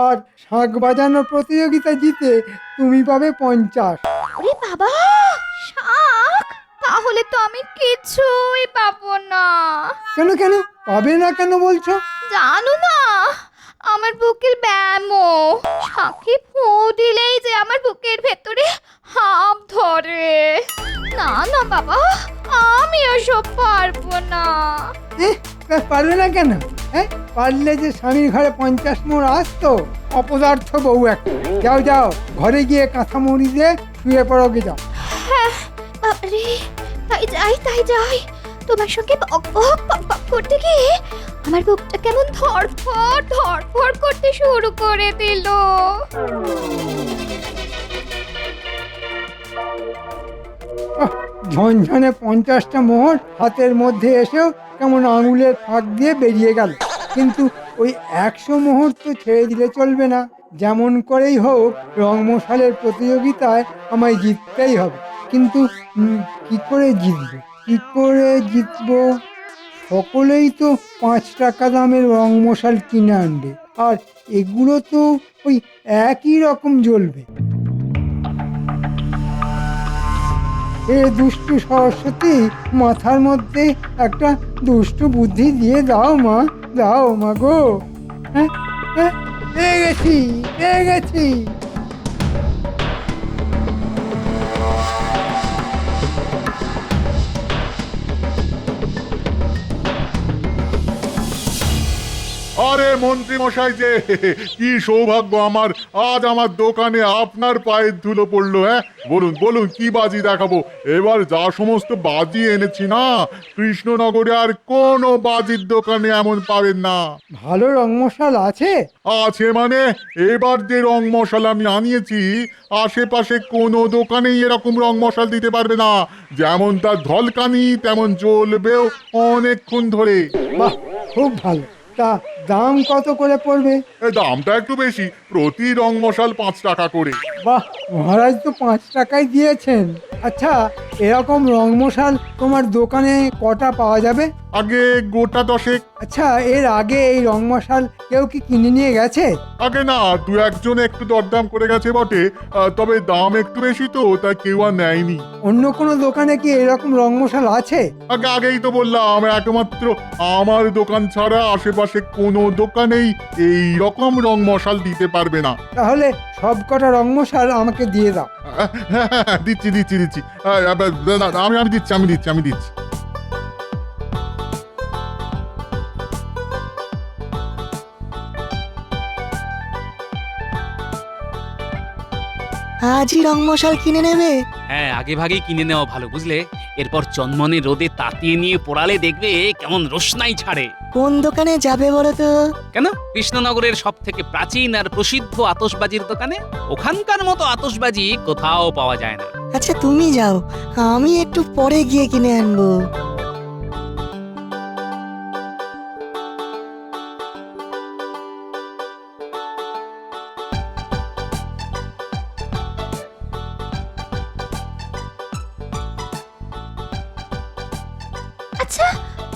আর শাঁখ বাজানোর প্রতিযোগিতা জিতে তুমি পাবে 50। ওরে বাবা, শাঁখ! তাহলে তো আমি কিছুই পাবো না। কেন কেন পাবে না কেন বলছো? জানো না আমার বুকের ব্যায়াম, শাঁখে ফু দিলেই যে আমার বুকের ভেতরে হাঁপ ধরে। না না বাবা, আমি ওসব পারবো না। পারবে না কেন? হ্যাঁ, পারলে যে স্বামীর ঘরে 50 মোহর আসতো। অপদার্থ বউ একটা। যাও যাও, ঘরে গিয়ে কাঁথা মুড়ি দিয়ে শুয়ে পড়ো গে, যাও। হ্যাঁ বাবারে, তাই যাই। তোমার সঙ্গে বক করতে গিয়ে আমার বুকটা কেমন ধরফর করতে শুরু করে দিল। ঝনঝনে 50টা মোহর হাতের মধ্যে এসেও কেমন আঙুলের ফাঁক দিয়ে বেরিয়ে গেল। কিন্তু ওই 100 মোহর তো ছেড়ে দিলে চলবে না। যেমন করেই হোক রং মশালের প্রতিযোগিতায় আমায় জিততেই হবে। কিন্তু কি করে জিতবো? সকলেই তো 5 টাকা দামের রং মশাল কিনে আনবে, আর এগুলো তো ওই একই রকম জ্বলবে। এ দুষ্টু সরস্বতী, মাথার মধ্যে একটা দুষ্টু বুদ্ধি দিয়ে দাও মা গো। হ্যাঁ, পেয়ে গেছি। আরে মন্ত্রী মশাই, যে কি সৌভাগ্য আমার, আজ আমার দোকানে আপনার পায়ের ধুলো পড়লো। হ্যাঁ, বলুন কি বাজি দেখাবো? এবার যা সমস্ত বাজি এনেছি না, কৃষ্ণনগরে আর কোনো বাজির দোকানে এমন পাবেন না। ভালো রং মশাল আছে? আছে মানে, এবার যে রং মশাল আমি আনিয়েছি আশেপাশে কোনো দোকানেই এরকম রং মশাল দিতে পারবে না। যেমন তার ঝলকানি তেমন জ্বলবেও অনেকক্ষণ ধরে। বাহ, খুব ভালো। তা দাম কত করে পড়বে? দামটা একটু বেশি, প্রতি রং মশাল 5 টাকা করে। বাহ, মহারাজ তো 5 টাকায় দিয়েছেন। আচ্ছা, এরকম রং মশাল তোমার দোকানে কটা পাওয়া যাবে? আগে গোটা 10। আচ্ছা, এর আগে এই রং মশাল কেউ কি কিনে নিয়ে গেছে? আগে না, 2-1 জন একটু দরদাম করে গেছে বটে, তবে দাম একটু বেশি তো তাই কেউ আর নেয়নি। অন্য কোনো দোকানে কি এরকম রং মশাল আছে? আগেই তো বললাম, একমাত্র আমার দোকান ছাড়া আশেপাশে কোনো দোকানেই এই রকম রং মশাল দিতে পারবে না। তাহলে সব কটা রং মশাল আমাকে দিয়ে দাও। দিচ্ছি। আমি দিচ্ছি। আজই রং মশাল কিনে নেবে? হ্যাঁ, আগে ভাগেই কিনে নেওয়া ভালো, বুঝলে? এরপর চন্মনে রোদে তাতিয়ে নিয়ে পোড়ালে দেখবে কেমন রোশনাই ছাড়ে। কোন দোকানে যাবে বলো তো? কেন, কৃষ্ণনগরের সব থেকে প্রাচীন আর প্রসিদ্ধ আতশবাজির দোকানে। ওখানকার মতো আতশবাজি কোথাও পাওয়া যায় না। আচ্ছা তুমি যাও, আমি একটু পরে গিয়ে কিনে আনবো। আচ্ছা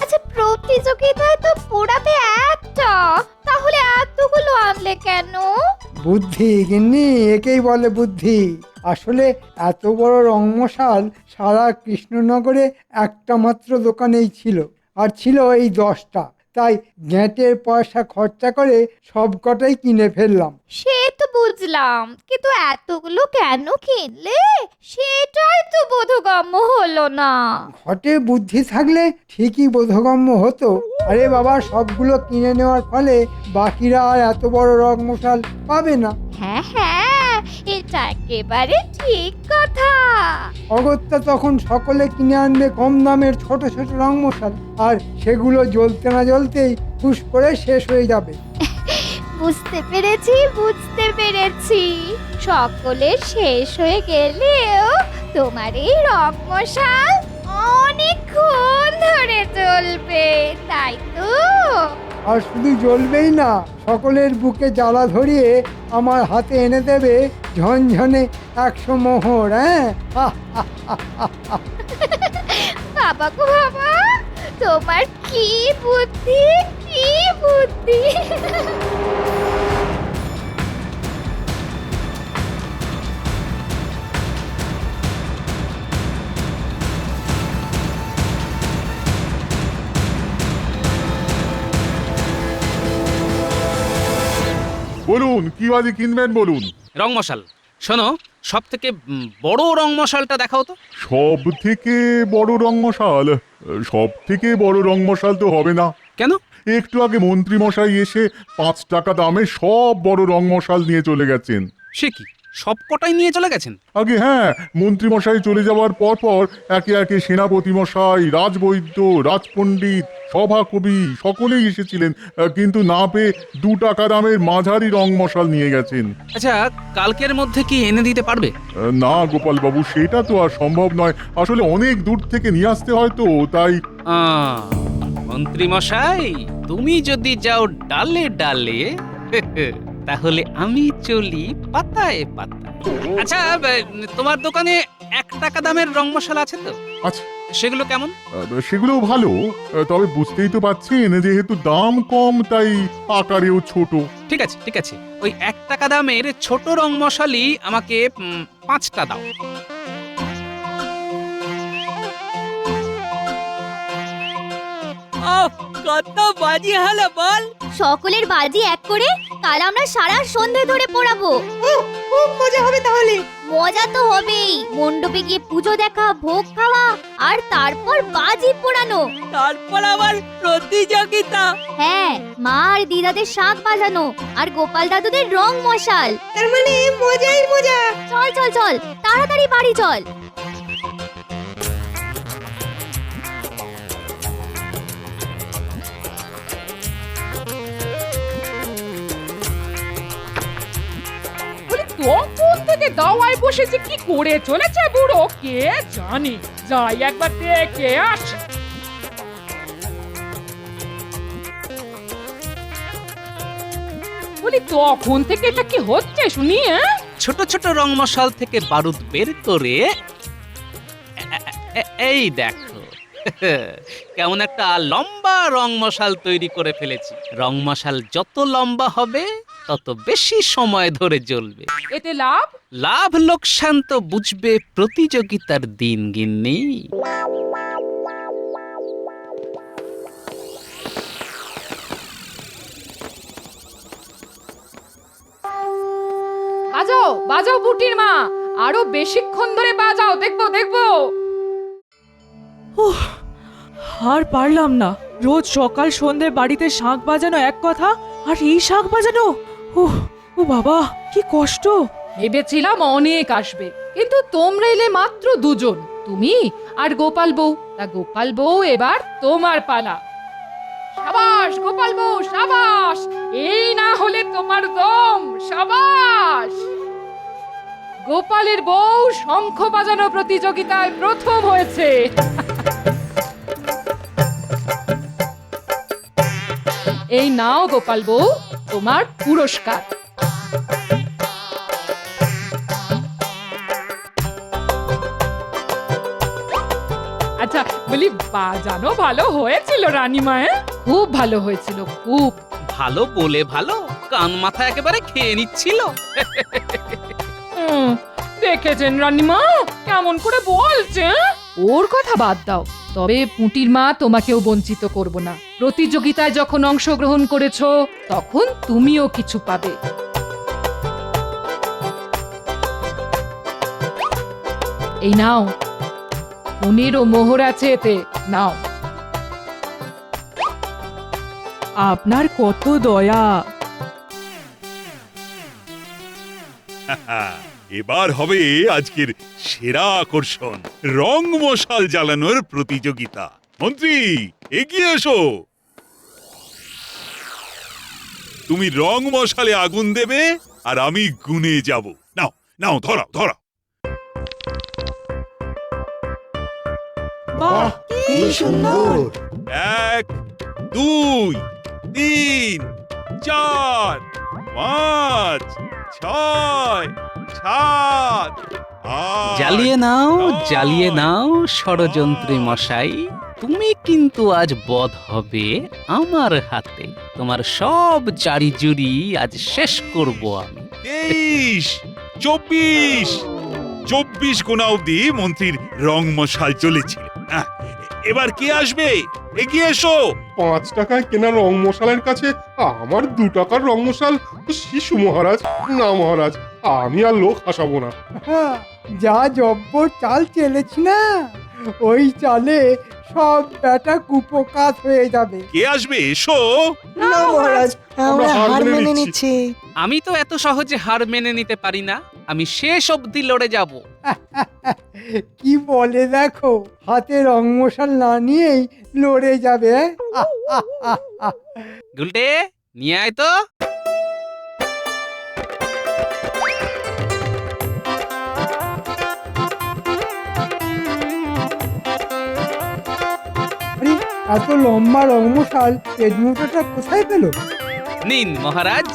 আচ্ছা, প্রতিযোগিতায় তো পোড়াবে একটা, তাহলে এতগুলো আনলে কেন? বুদ্ধি গিন্নি, একেই বলে বুদ্ধি। আসলে এত বড় রং মশাল সারা কৃষ্ণনগরে একটা মাত্র দোকানেই ছিল, আর ছিল এই 10টা। তাই গ্যাঁটের পয়সা খরচা করে সব কটাই কিনে ফেললাম। সে তো বুঝলাম, কিন্তু এতগুলো কেন কিনলে সেটাই তো বোধগম্য হলো না। ঘটে বুদ্ধি থাকলে ঠিকই বোধগম্য হতো। আরে বাবা, সবগুলো কিনে নেওয়ার ফলে বাকিরা আর এত বড় রং মশাল পাবে না। হ্যাঁ, এটা একেবারে ঠিক কথা। অগত্যা তখন সকলে কিনে আনবে কম দামের ছোট ছোট রং মশাল, আর সেগুলো জ্বলতে না জ্বলতেই ফুস করে শেষ হয়ে যাবে। বুঝতে পেরেছি। সকলে শেষ হয়ে গেলেও তোমার এই রং মশাল অনেকক্ষণ ধরে জ্বলবে, তাই তো? আর শুধু জ্বলবেই না, সকলের বুকে জ্বালা ধরিয়ে আমার হাতে এনে দেবে ঝনঝনে 100 মোহর। হ্যাঁ, বাবা গো বাবা, তোমার কি বুদ্ধি! বলুন, কি বাজি কিনবেন বলুন। রং মশাল, শোনো, সব থেকে বড় রং মশালটা দেখাও তো। সব থেকে বড় রং মশাল? সব থেকে বড় রং মশাল তো হবে না। কেন? একটু আগে মন্ত্রী মশাই এসে 5 টাকা দামে সব বড় রং মশাল নিয়ে চলে গেছেন। সে কি, সব কটাই নিয়ে চলে গেছেন? আগে হ্যাঁ, মন্ত্রী মশাই চলে যাওয়ার পর একে একে সেনাপতি মশাই, রাজবৈদ্য, রাজপণ্ডিত, সভাকবি সকলেই এসেছিলেন, কিন্তু না পেয়ে 2 টাকা দামের মাঝারি রং মশাল নিয়ে গেছেন। আচ্ছা, কালকের মধ্যে কি এনে দিতে পারবে? না গোপাল বাবু, সেটা তো আর সম্ভব নয়। আসলে অনেক দূর থেকে নিয়ে আসতে হয় তো, তাই। মন্ত্রী মশাই, তুমি যদি যাও ডালে ডালে, তাহলে আমি চলি পাতায় পাতায়। আচ্ছা, তোমার দোকানে 1 টাকা দামের রং মশলা আছে তো? আচ্ছা, সেগুলো কেমন? সেগুলো ভালো, তবে বুঝতেই তো পাচ্ছেন যেহেতু দাম কম তাই আকারেও ছোট। ঠিক আছে, ওই 1 টাকা দামের ছোট রং মশালি আমাকে 5টা দাও। কত বাজি হলো বল? সকলের বাজি এক করে কাল আমরা সারা সন্ধে ধরে পোড়াবো। খুব মজা হবে তাহলে। মজা তো হবেই, মণ্ডপে গিয়ে পুজো দেখা, ভোগ খাওয়া, আর তারপর বাজি পোড়ানো, তারপর আবার প্রতিযোগিতা। হ্যাঁ, মা আর দিদাদের শাঁখ বাজানো, আর গোপাল দাদুদের রং মশাল। তার মানে মজাই মজা। চল তাড়াতাড়ি বাড়ি চল। তখন থেকে দাওয়ায় বসেছে, কি করে চলেছে বুড়ো কে জানে। যাই একবার দেখে আসি। বলি তখন থেকে এটা কি হচ্ছে শুনি? ছোট ছোট রং মশাল থেকে বারুদ বের করে এই দেখো কেমন একটা লম্বা রং মশাল তৈরি করে ফেলেছি। রং মশাল যত লম্বা হবে তত বেশি সময় ধরে জ্বলবে। এতে লাভ? লাভ লোকসান তো বুঝবে প্রতিযোগিতার দিন গিন্নি। বাজাও বাজাও পুটির মা, আরো বেশিক্ষণ ধরে বাজাও, দেখবো দেখবো। আর পারলাম না, রোজ সকাল সন্ধে বাড়িতে শাঁখ বাজানো এক কথা, আর এই শাঁখ বাজানো, ও বাবা কি কষ্ট। ভেবেছিলাম অনেক আসবে, কিন্তু তোমরা এলে মাত্র দুজন, তুমি আর গোপাল বউ। তা গোপাল বউ এবার তোমার পালা। সাবাস গোপাল বউ সাবাস, এই না হলে তোমার দম। সাবাস। গোপালের বউ শঙ্খ বাজানো প্রতিযোগিতায় প্রথম হয়েছে। এই নাও গোপাল বউ তোমার পুরস্কার। আচ্ছা বলি, বাজানো ভালো হয়েছিল রানীমা? খুব ভালো হয়েছিল, খুব ভালো বলে ভালো, কান মাথা একেবারে খেয়ে নিচ্ছিল। দেখেছেন রানীমা কেমন করে বলছে? ওর কথা বাদ দাও, তবে পুঁটির মা তোমাকেও বঞ্চিত করব না। প্রতিযোগিতায় যখন অংশগ্রহণ করেছো তখন তুমিও কিছু পাবে। এই নাও, 15 মোহর আছে এতে, নাও। আপনার কত দয়া। এবার হবে আজকের সেরা আকর্ষণ, রং মশাল জ্বালানোর প্রতিযোগিতা। মন্ত্রী এগিয়ে এসো, তুমি রং মশালে আগুন দেবে আর আমি গুনে যাব। নাও নাও, ধরাও ধরাও। বাহ কি সুন্দর। 1 2 3 4 5 6 7 জ্বালিয়ে নাও জ্বালিয়ে নাও ষড়যন্ত্রী মশাই, তুমি কিন্তু আজ বধ হবে আমার হাতে। তোমার সব জারি জুরি আজ শেষ করব আমি। 23 24 24 গোনা অবধি মন্ত্রীর রং মশাল চলেছিল। এবার কে আসবে? এগিয়ে এসো। 5 টাকায় কেনা রং মশালের কাছে আমার 2 টাকার রং মশাল শিশু মহারাজ। না মহারাজ, আমি আর লোক হাসাবো না। যা জব্বর চাল চেলেছি না, ওই চালে সব ব্যাটা কুপোকাত হয়ে যাবে। কে আসবে? এসো। না মহারাজ, আমরা হার মেনে নিচ্ছি। আমি তো এত সহজে হার মেনে নিতে পারি না, আমি শেষ অবধি লড়ে যাব। কি বলে দেখো, হাতে রং মশাল না নিয়েই লড়ে যাবে। গুলটে নিয়ে আয় তো। আরে এত লম্বা রং মশাল পেটমোটাটা কোথায় পেল? নিন মহারাজ,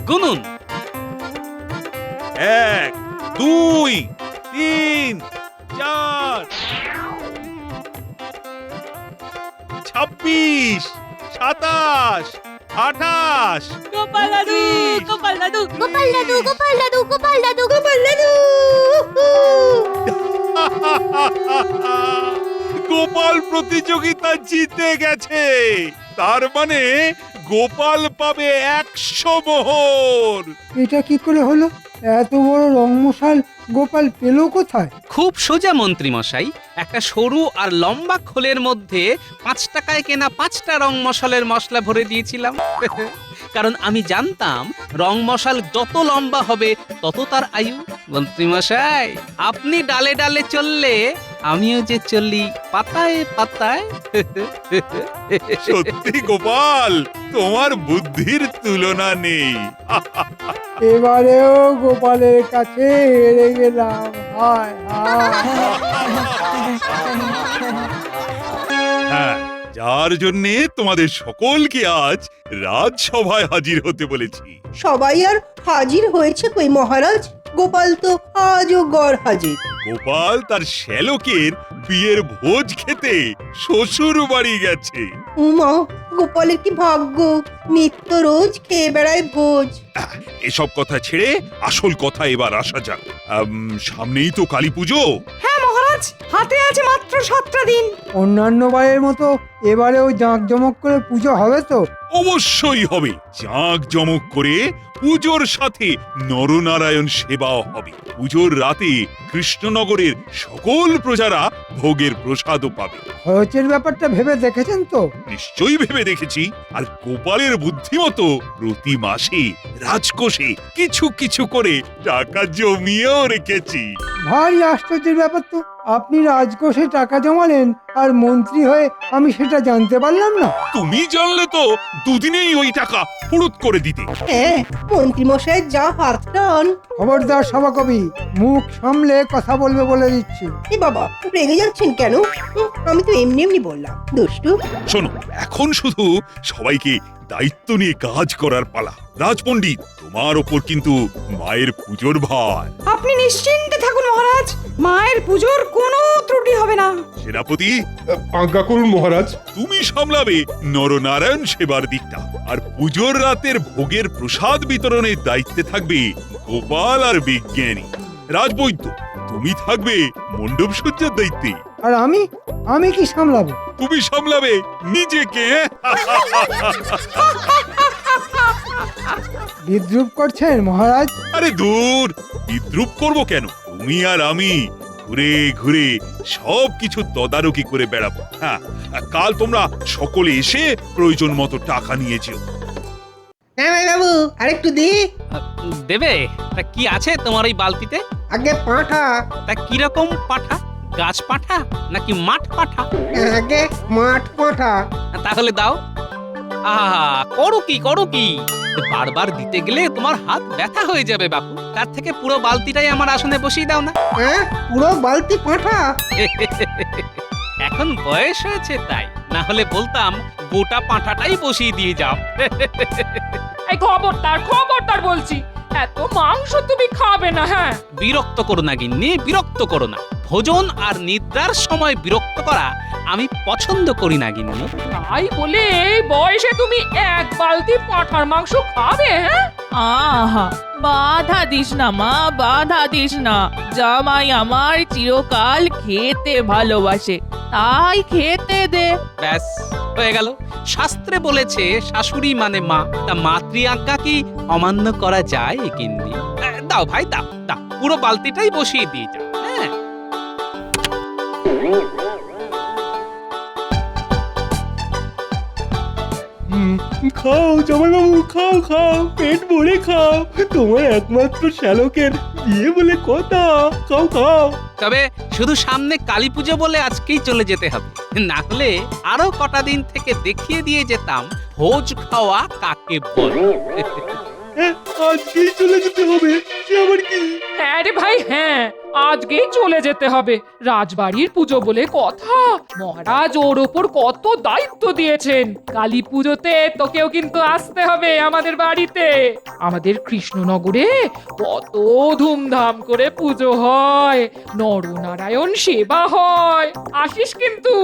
গুনুন। 1 2 3 4 26 27 28 গোপাল দাদু, গোপাল দাদু, গোপাল দাদু গোপাল দাদু গোপাল দাদু গোপাল দাদু। গোপাল প্রতিযোগিতা জিতে গেছে, তার মানে গোপাল পাবে 100 মোহর। এটা কি করে হলো? এত বড় রং মশাল গোপাল পেল কোথায়? খুব সোজা মন্ত্রী মশাই, একটা সরু আর লম্বা খোলের মধ্যে 5 টাকায় কেনা 5টা রং মশালের মশলা ভরে দিয়েছিলাম। কারণ আমি জানতাম রং মশাল যত লম্বা হবে তত তার আয়ু। মন্ত্রী মশাই, আপনি ডালে ডালে চললে আমিও যে চলি পাতায় পাতায়। সত্যি গোপাল, তোমার বুদ্ধির তুলনা নেই। এবারেও গোপালের কাছে হেরে গেলাম। হায় হায়। হ্যাঁ, যার জন্যে তোমাদের সকলকে আজ রাজসভায় হাজির হতে বলেছি। সবাই আর হাজির হয়েছে কই মহারাজ? গোপাল তো আজও গড় হাজির। গোপাল তার শ্যালকের বিয়ের ভোজ খেতে শ্বশুর বাড়ি গেছে। উমা, গোপালের কি ভাগ্য, নিত্য রোজ খেয়ে বেড়ায় ভোজ। এসব কথা ছেড়ে আসল কথা এবার আসা যাক। সামনেই তো কালী পুজো। হ্যাঁ মহারাজ, হাতে আছে মাত্র 7টা দিন। অন্যান্য বারের মতো এবারেও জাঁকজমক করে পুজো হবে তো? অবশ্যই হবে। জাঁক জমক করে পুজোর সাথে নরনারায়ণ সেবাও হবে। পুজোর রাতে কৃষ্ণনগরের সকল প্রজারা ভোগের প্রসাদও পাবে। খরচের ব্যাপারটা ভেবে দেখেছেন তো? নিশ্চয়ই ভেবে দেখেছি। আর গোপালের বুদ্ধিমতো প্রতি মাসে রাজকোষে কিছু কিছু করে টাকা জমিয়েও রেখেছি। ভারী আশ্চর্যের ব্যাপার তো, আপনি রাজকোষে টাকা জমালেন আর মন্ত্রী হয়ে আমি সেটা জানতে পারলাম না। তুমি জানলে তো দুদিনেই ওই টাকা ফুরুত করে দিতে। হ্যাঁ, মন্ত্রী মশাই যা হাত টান। খবরদার সভাকবি, মুখ সামলে কথা বলবে বলে দিচ্ছি। এ বাবা, রেগে যাচ্ছেন কেন? আমি তো এমনি এমনি বললাম, দুষ্টু। শোনো, এখন শুধু সবাইকে দায়িত্ব নিয়ে কাজ করার পালা। রাজপণ্ডিত, তোমার ওপর কিন্তু মায়ের পুজোর ভার। আপনি নিশ্চিন্তে থাকুন মহারাজ, মায়ের পুজোর কোনো ত্রুটি হবে না। সেনাপতি, আজ্ঞা করুন মহারাজ। তুমি সামলাবে নরনারায়ণ সেবার দিকটা, আর পুজোর রাতের ভোগের প্রসাদ বিতরণের দায়িত্বে থাকবে গোপাল আর বিজ্ঞানী। রাজবৈদ্য, তুমি থাকবে মণ্ডপ সজ্জার দায়িত্বে। আর আমি কি সামলাবো? তুমি সামলাবে নিজেকে। বিদ্রুপ করছেন মহারাজ? আরে দূর, বিদ্রুপ করব কেন? তুমি আর আমি ঘুরে ঘুরে সব কিছু তদারকি করে বেড়াবো। হ্যাঁ, কাল তোমরা সকলে এসে প্রয়োজন মতো টাকা নিয়ে যেও। বাবু, আরেকটু দি। দেবে? তা কি আছে তোমার এই বালতিতে? আগে পাঁঠা। তা কিরকম পাঠা? গাছ পাঠা নাকি মাঠ পাঠা? আগে মাঠ পাঁঠা। তাহলে দাও। আহা, করো কি বারবার দিতে গেলে তোমার হাত ব্যথা হয়ে যাবে বাপু। তার থেকে পুরো বালতিটাই আমার আসনে বসিয়ে দাও না। হ্যাঁ, পুরো বালতি পাঁঠা? এখন বয়স হয়েছে তাই, না হলে বলতাম গোটা পাঁঠাটাই বসিয়ে দিয়ে যাও। এই খবরদার বলছি, এত মাংস তুমি খাবে না। হ্যাঁ, বিরক্ত করো না গিন্নি, বিরক্ত করো না। ভোজন আর নিদ্রার সময় বিরক্ত করা আমি পছন্দ করি না গিন্নি। তাই বলে এই বয়সে তুমি এক বালতি পাঁঠার মাংস খাবে? হ্যাঁ, আহা, বাধা দিস না মা, বাধা দিস না। জামাই আমার চিরকাল খেতে ভালোবাসে, তাই খেতে দে। ব্যাস হয়ে গেল। শাস্ত্রে বলেছে শাশুড়ি মানে মা, তা মাতৃ আজ্ঞা কি অমান্য করা যায় গিন্নি? দাও ভাই, দাও, পুরো বালতিটাই বসিয়ে দিয়ে যাও। হ্যাঁ, খাও জামাইবাবু, খাও, পেট ভরে খাও। তোমার একমাত্র শ্যালকের বিয়ে বলে কথা। খাও। তবে শুধু সামনে কালী পুজো বলে আজকেই চলে যেতে হবে, না হলে আরো কটা দিন থেকে দেখিয়ে দিয়ে যেতাম ভোজ খাওয়া কাকে বলে। আজকেই চলে যেতে হবে? সে আবার কি? হ্যাঁ রে ভাই, হ্যাঁ, আজকেই চলে যেতে হবে। রাজবাড়ির পুজো বলে কথা, মহারাজ ওর ওপর কত দায়িত্ব দিয়েছেন। কালী পুজোতে তোকেও কিন্তু আসতে হবে আমাদের বাড়িতে। আমাদের কৃষ্ণনগরে কত ধুমধাম করে পুজো হয়, নরনারায়ণ সেবা হয়। আসিস কিন্তু।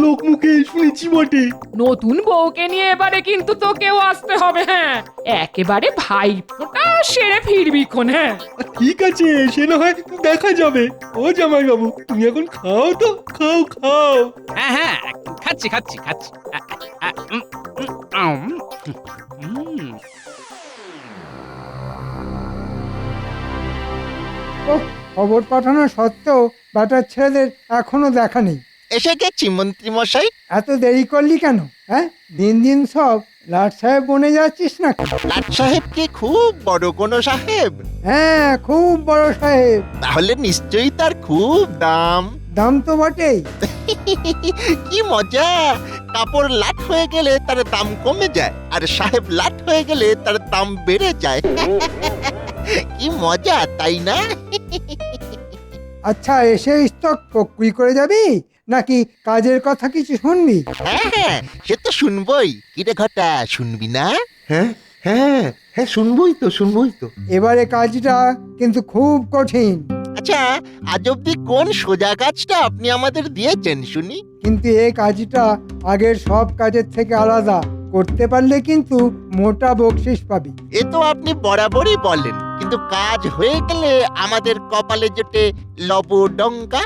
লোক মুখে শুনেছি বটে। নতুন বউকে নিয়ে এবারে কিন্তু তোকেও আসতে হবে। হ্যাঁ, একেবারে ভাই ফোঁটা সেরে ফিরবি খন। হ্যাঁ, ঠিক আছে, সে না হয় দেখা যাবে। ও জামাইবাবু, তুমি এখন খাও তো, খাও। হ্যাঁ, খাচ্ছি। খবর পাঠানো সত্ত্বেও বেটার ছেলেদের এখনো দেখা নেই। এসে গেছি মন্ত্রী মশাই। এত দেরি করলি কেন? হ্যাঁ, দিন সব লাট সাহেব বনে যাচ্ছিস না? লাট সাহেব কি খুব বড় কোনো সাহেব? হ্যাঁ, খুব বড় সাহেব। তাহলে নিশ্চয়ই তার খুব দাম। দাম তো বটেই। কি মজা! কাপড় লাট হয়ে গেলে তার দাম কমে যায়, আর সাহেব লাট হয়ে গেলে তার দাম বেড়ে যায়। কি মজা, তাই না? আচ্ছা, এসে স্টক পকুই করে যাবি নাকি কাজের কথা কিছু শুনবি? হ্যাঁ হ্যাঁ, সে তো শুনবই। কিরে ঘটা, শুনবি না? হ্যাঁ হ্যাঁ হ্যাঁ, শুনবই তো। এবারে কাজটা কিন্তু খুব কঠিন, আচ্ছা, আজ অব্দি কোন সোজা কাজটা আপনি আমাদের দিয়েছেন শুনি? কিন্তু এই কাজটা আগের সব কাজের থেকে আলাদা। করতে পারলে কিন্তু মোটা বকশিস পাবি। এ তো আপনি বরাবরই বলেন, কিন্তু কাজ হয়ে গেলে আমাদের কপালে জোটে লবডঙ্কা।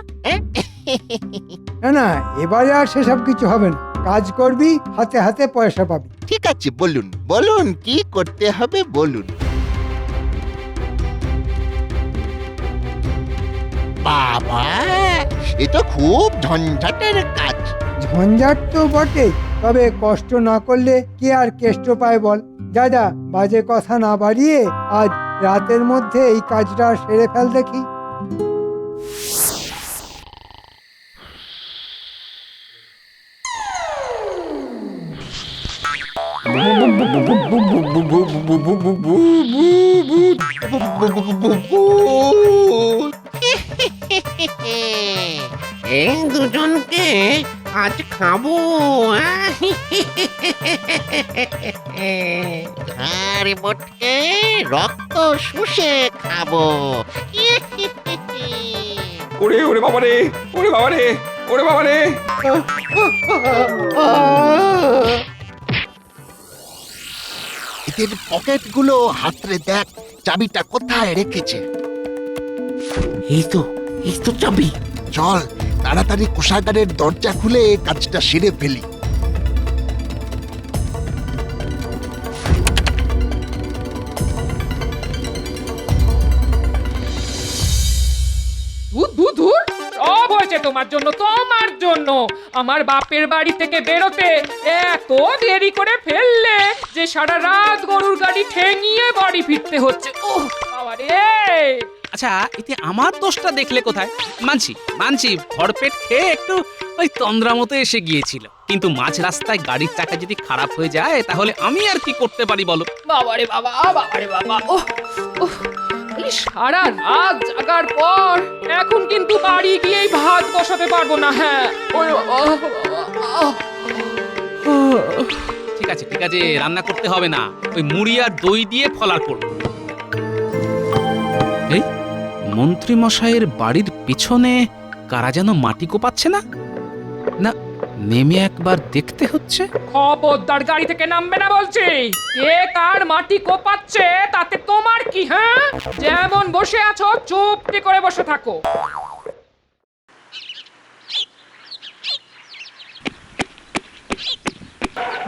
না না, এবারে আর সেসব কিছু হবে না। কাজ করবি, হাতে হাতে পয়সা পাবি। ঠিক আছে, বলুন বলুন কি করতে হবে বলুন। বাবা, এ তো খুব ঝঞ্ঝাটের কাজ। ঝঞ্ঝাট তো বটে, তবে কষ্ট না করলে কে আর কেষ্ট পায় বল। যা যা, বাজে কথা না বাড়িয়ে আজ রাতের মধ্যে এই কাজটা সেরে ফেল দেখি। এই দুজনকে আজ খাবো। আরে বটকে রক্ত শুষে খাবো। ওরে ওরে বাবা রে, ওরে বাবা রে, ওরে বাবা রে। এদের পকেটগুলো হাতরে দেখ, চাবিটা কোথায় রেখেছে। এই তো চাবি। চল তাড়াতাড়ি কোষাগারের দরজা খুলে কাজটা সেরে ফেলি। ধুর, সব হয়েছে তোমার জন্য, তোমার জন্য। আমার বাপের বাড়ি থেকে বেরোতে এত দেরি করে ফেললে যে সারা রাত গরুর গাড়ি ঠেঙিয়ে বাড়ি ফিরতে হচ্ছে। ওহ বাবা রে। আচ্ছা, এতে আমার দোষটা দেখলে কোথায়? মানছি ভরপেট খেয়ে একটু ওই তন্দ্রা মতো এসে গিয়েছিল, কিন্তু মাঝ রাস্তায় গাড়ির চাকা যদি খারাপ হয়ে যায় তাহলে আমি আর কি করতে পারি বলো? বাবারে বাবা, বাবারে বাবা। ওহ ওহ, এই সারা রাত জাগার পর এখন কিন্তু বাড়ি গিয়েই ভাত বসাতে পারবো না। হ্যাঁ, ওরে বাবা, ঠিক আছে রান্না করতে হবে না, ওই মুড়ি আর দই দিয়ে ফলার করব। এই মন্ত্রী মশাইয়ের বাড়ির পিছনে কারা যেন মাটি কোপাচ্ছে না? না, নেমে একবার দেখতে হচ্ছে। খবরদার গাড়ি থেকে নামবে না বলছি। কে কার মাটি কোপাচ্ছে তাতে তোমার কি? হ্যাঁ, যেমন বসে আছো চুপটি করে বসে থাকো।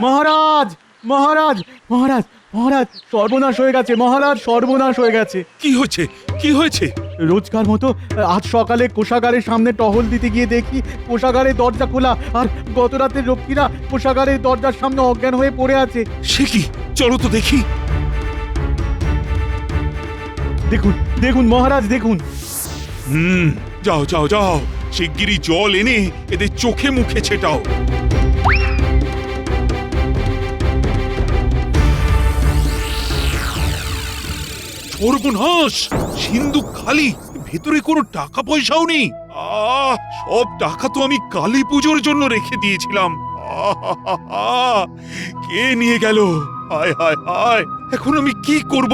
মহারাজ মহারাজ মহারাজ মহারাজ, সর্বনাশ হয়ে গেছে মহারাজ, সর্বনাশ হয়ে গেছে। কি হয়েছে? রোজকার মতো আজ সকালে কোষাগারের সামনে টহল দিতে গিয়ে দেখি কোষাগারের দরজা খোলা, আর গত রাতের রক্ষীরা কোষাগারের দরজার সামনে অজ্ঞান হয়ে পড়ে আছে। সে কি? চলো তো দেখি। দেখুন মহারাজ, দেখুন। যাও শিগগিরই জল এনে এদের চোখে মুখে ছেটাও। সর্বনাশ, সিন্ধুক খালি, ভেতরে কোনো টাকা পয়সাও নেই। সব টাকা তো আমি কালী পুজোর জন্য রেখে দিয়েছিলাম। কে নিয়ে গেল? হায় হায় হায়, এখন আমি কি করব?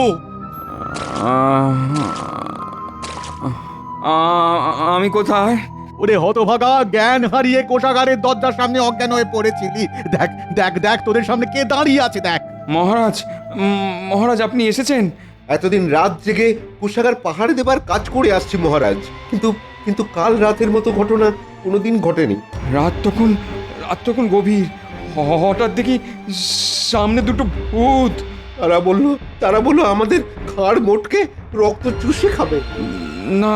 আমি কোথায়? ওরে হতভাগা, জ্ঞান হারিয়ে কোষাগারের দরজার সামনে অজ্ঞান হয়ে পড়েছিলি। দেখ তোদের সামনে কে দাঁড়িয়ে আছে, দেখ। মহারাজ আপনি এসেছেন? এতদিন রাত জেগে কোষাগার পাহাড়ে দেবার কাজ করে আসছি মহারাজ, কিন্তু কাল রাতের মতো ঘটনা কোনোদিন ঘটেনি। রাত তখন গভীর। হঠাৎ দেখি সামনে দুটো ভূত। তারা বললো আমাদের ঘাড় মোটকে রক্ত চুষে খাবে। না,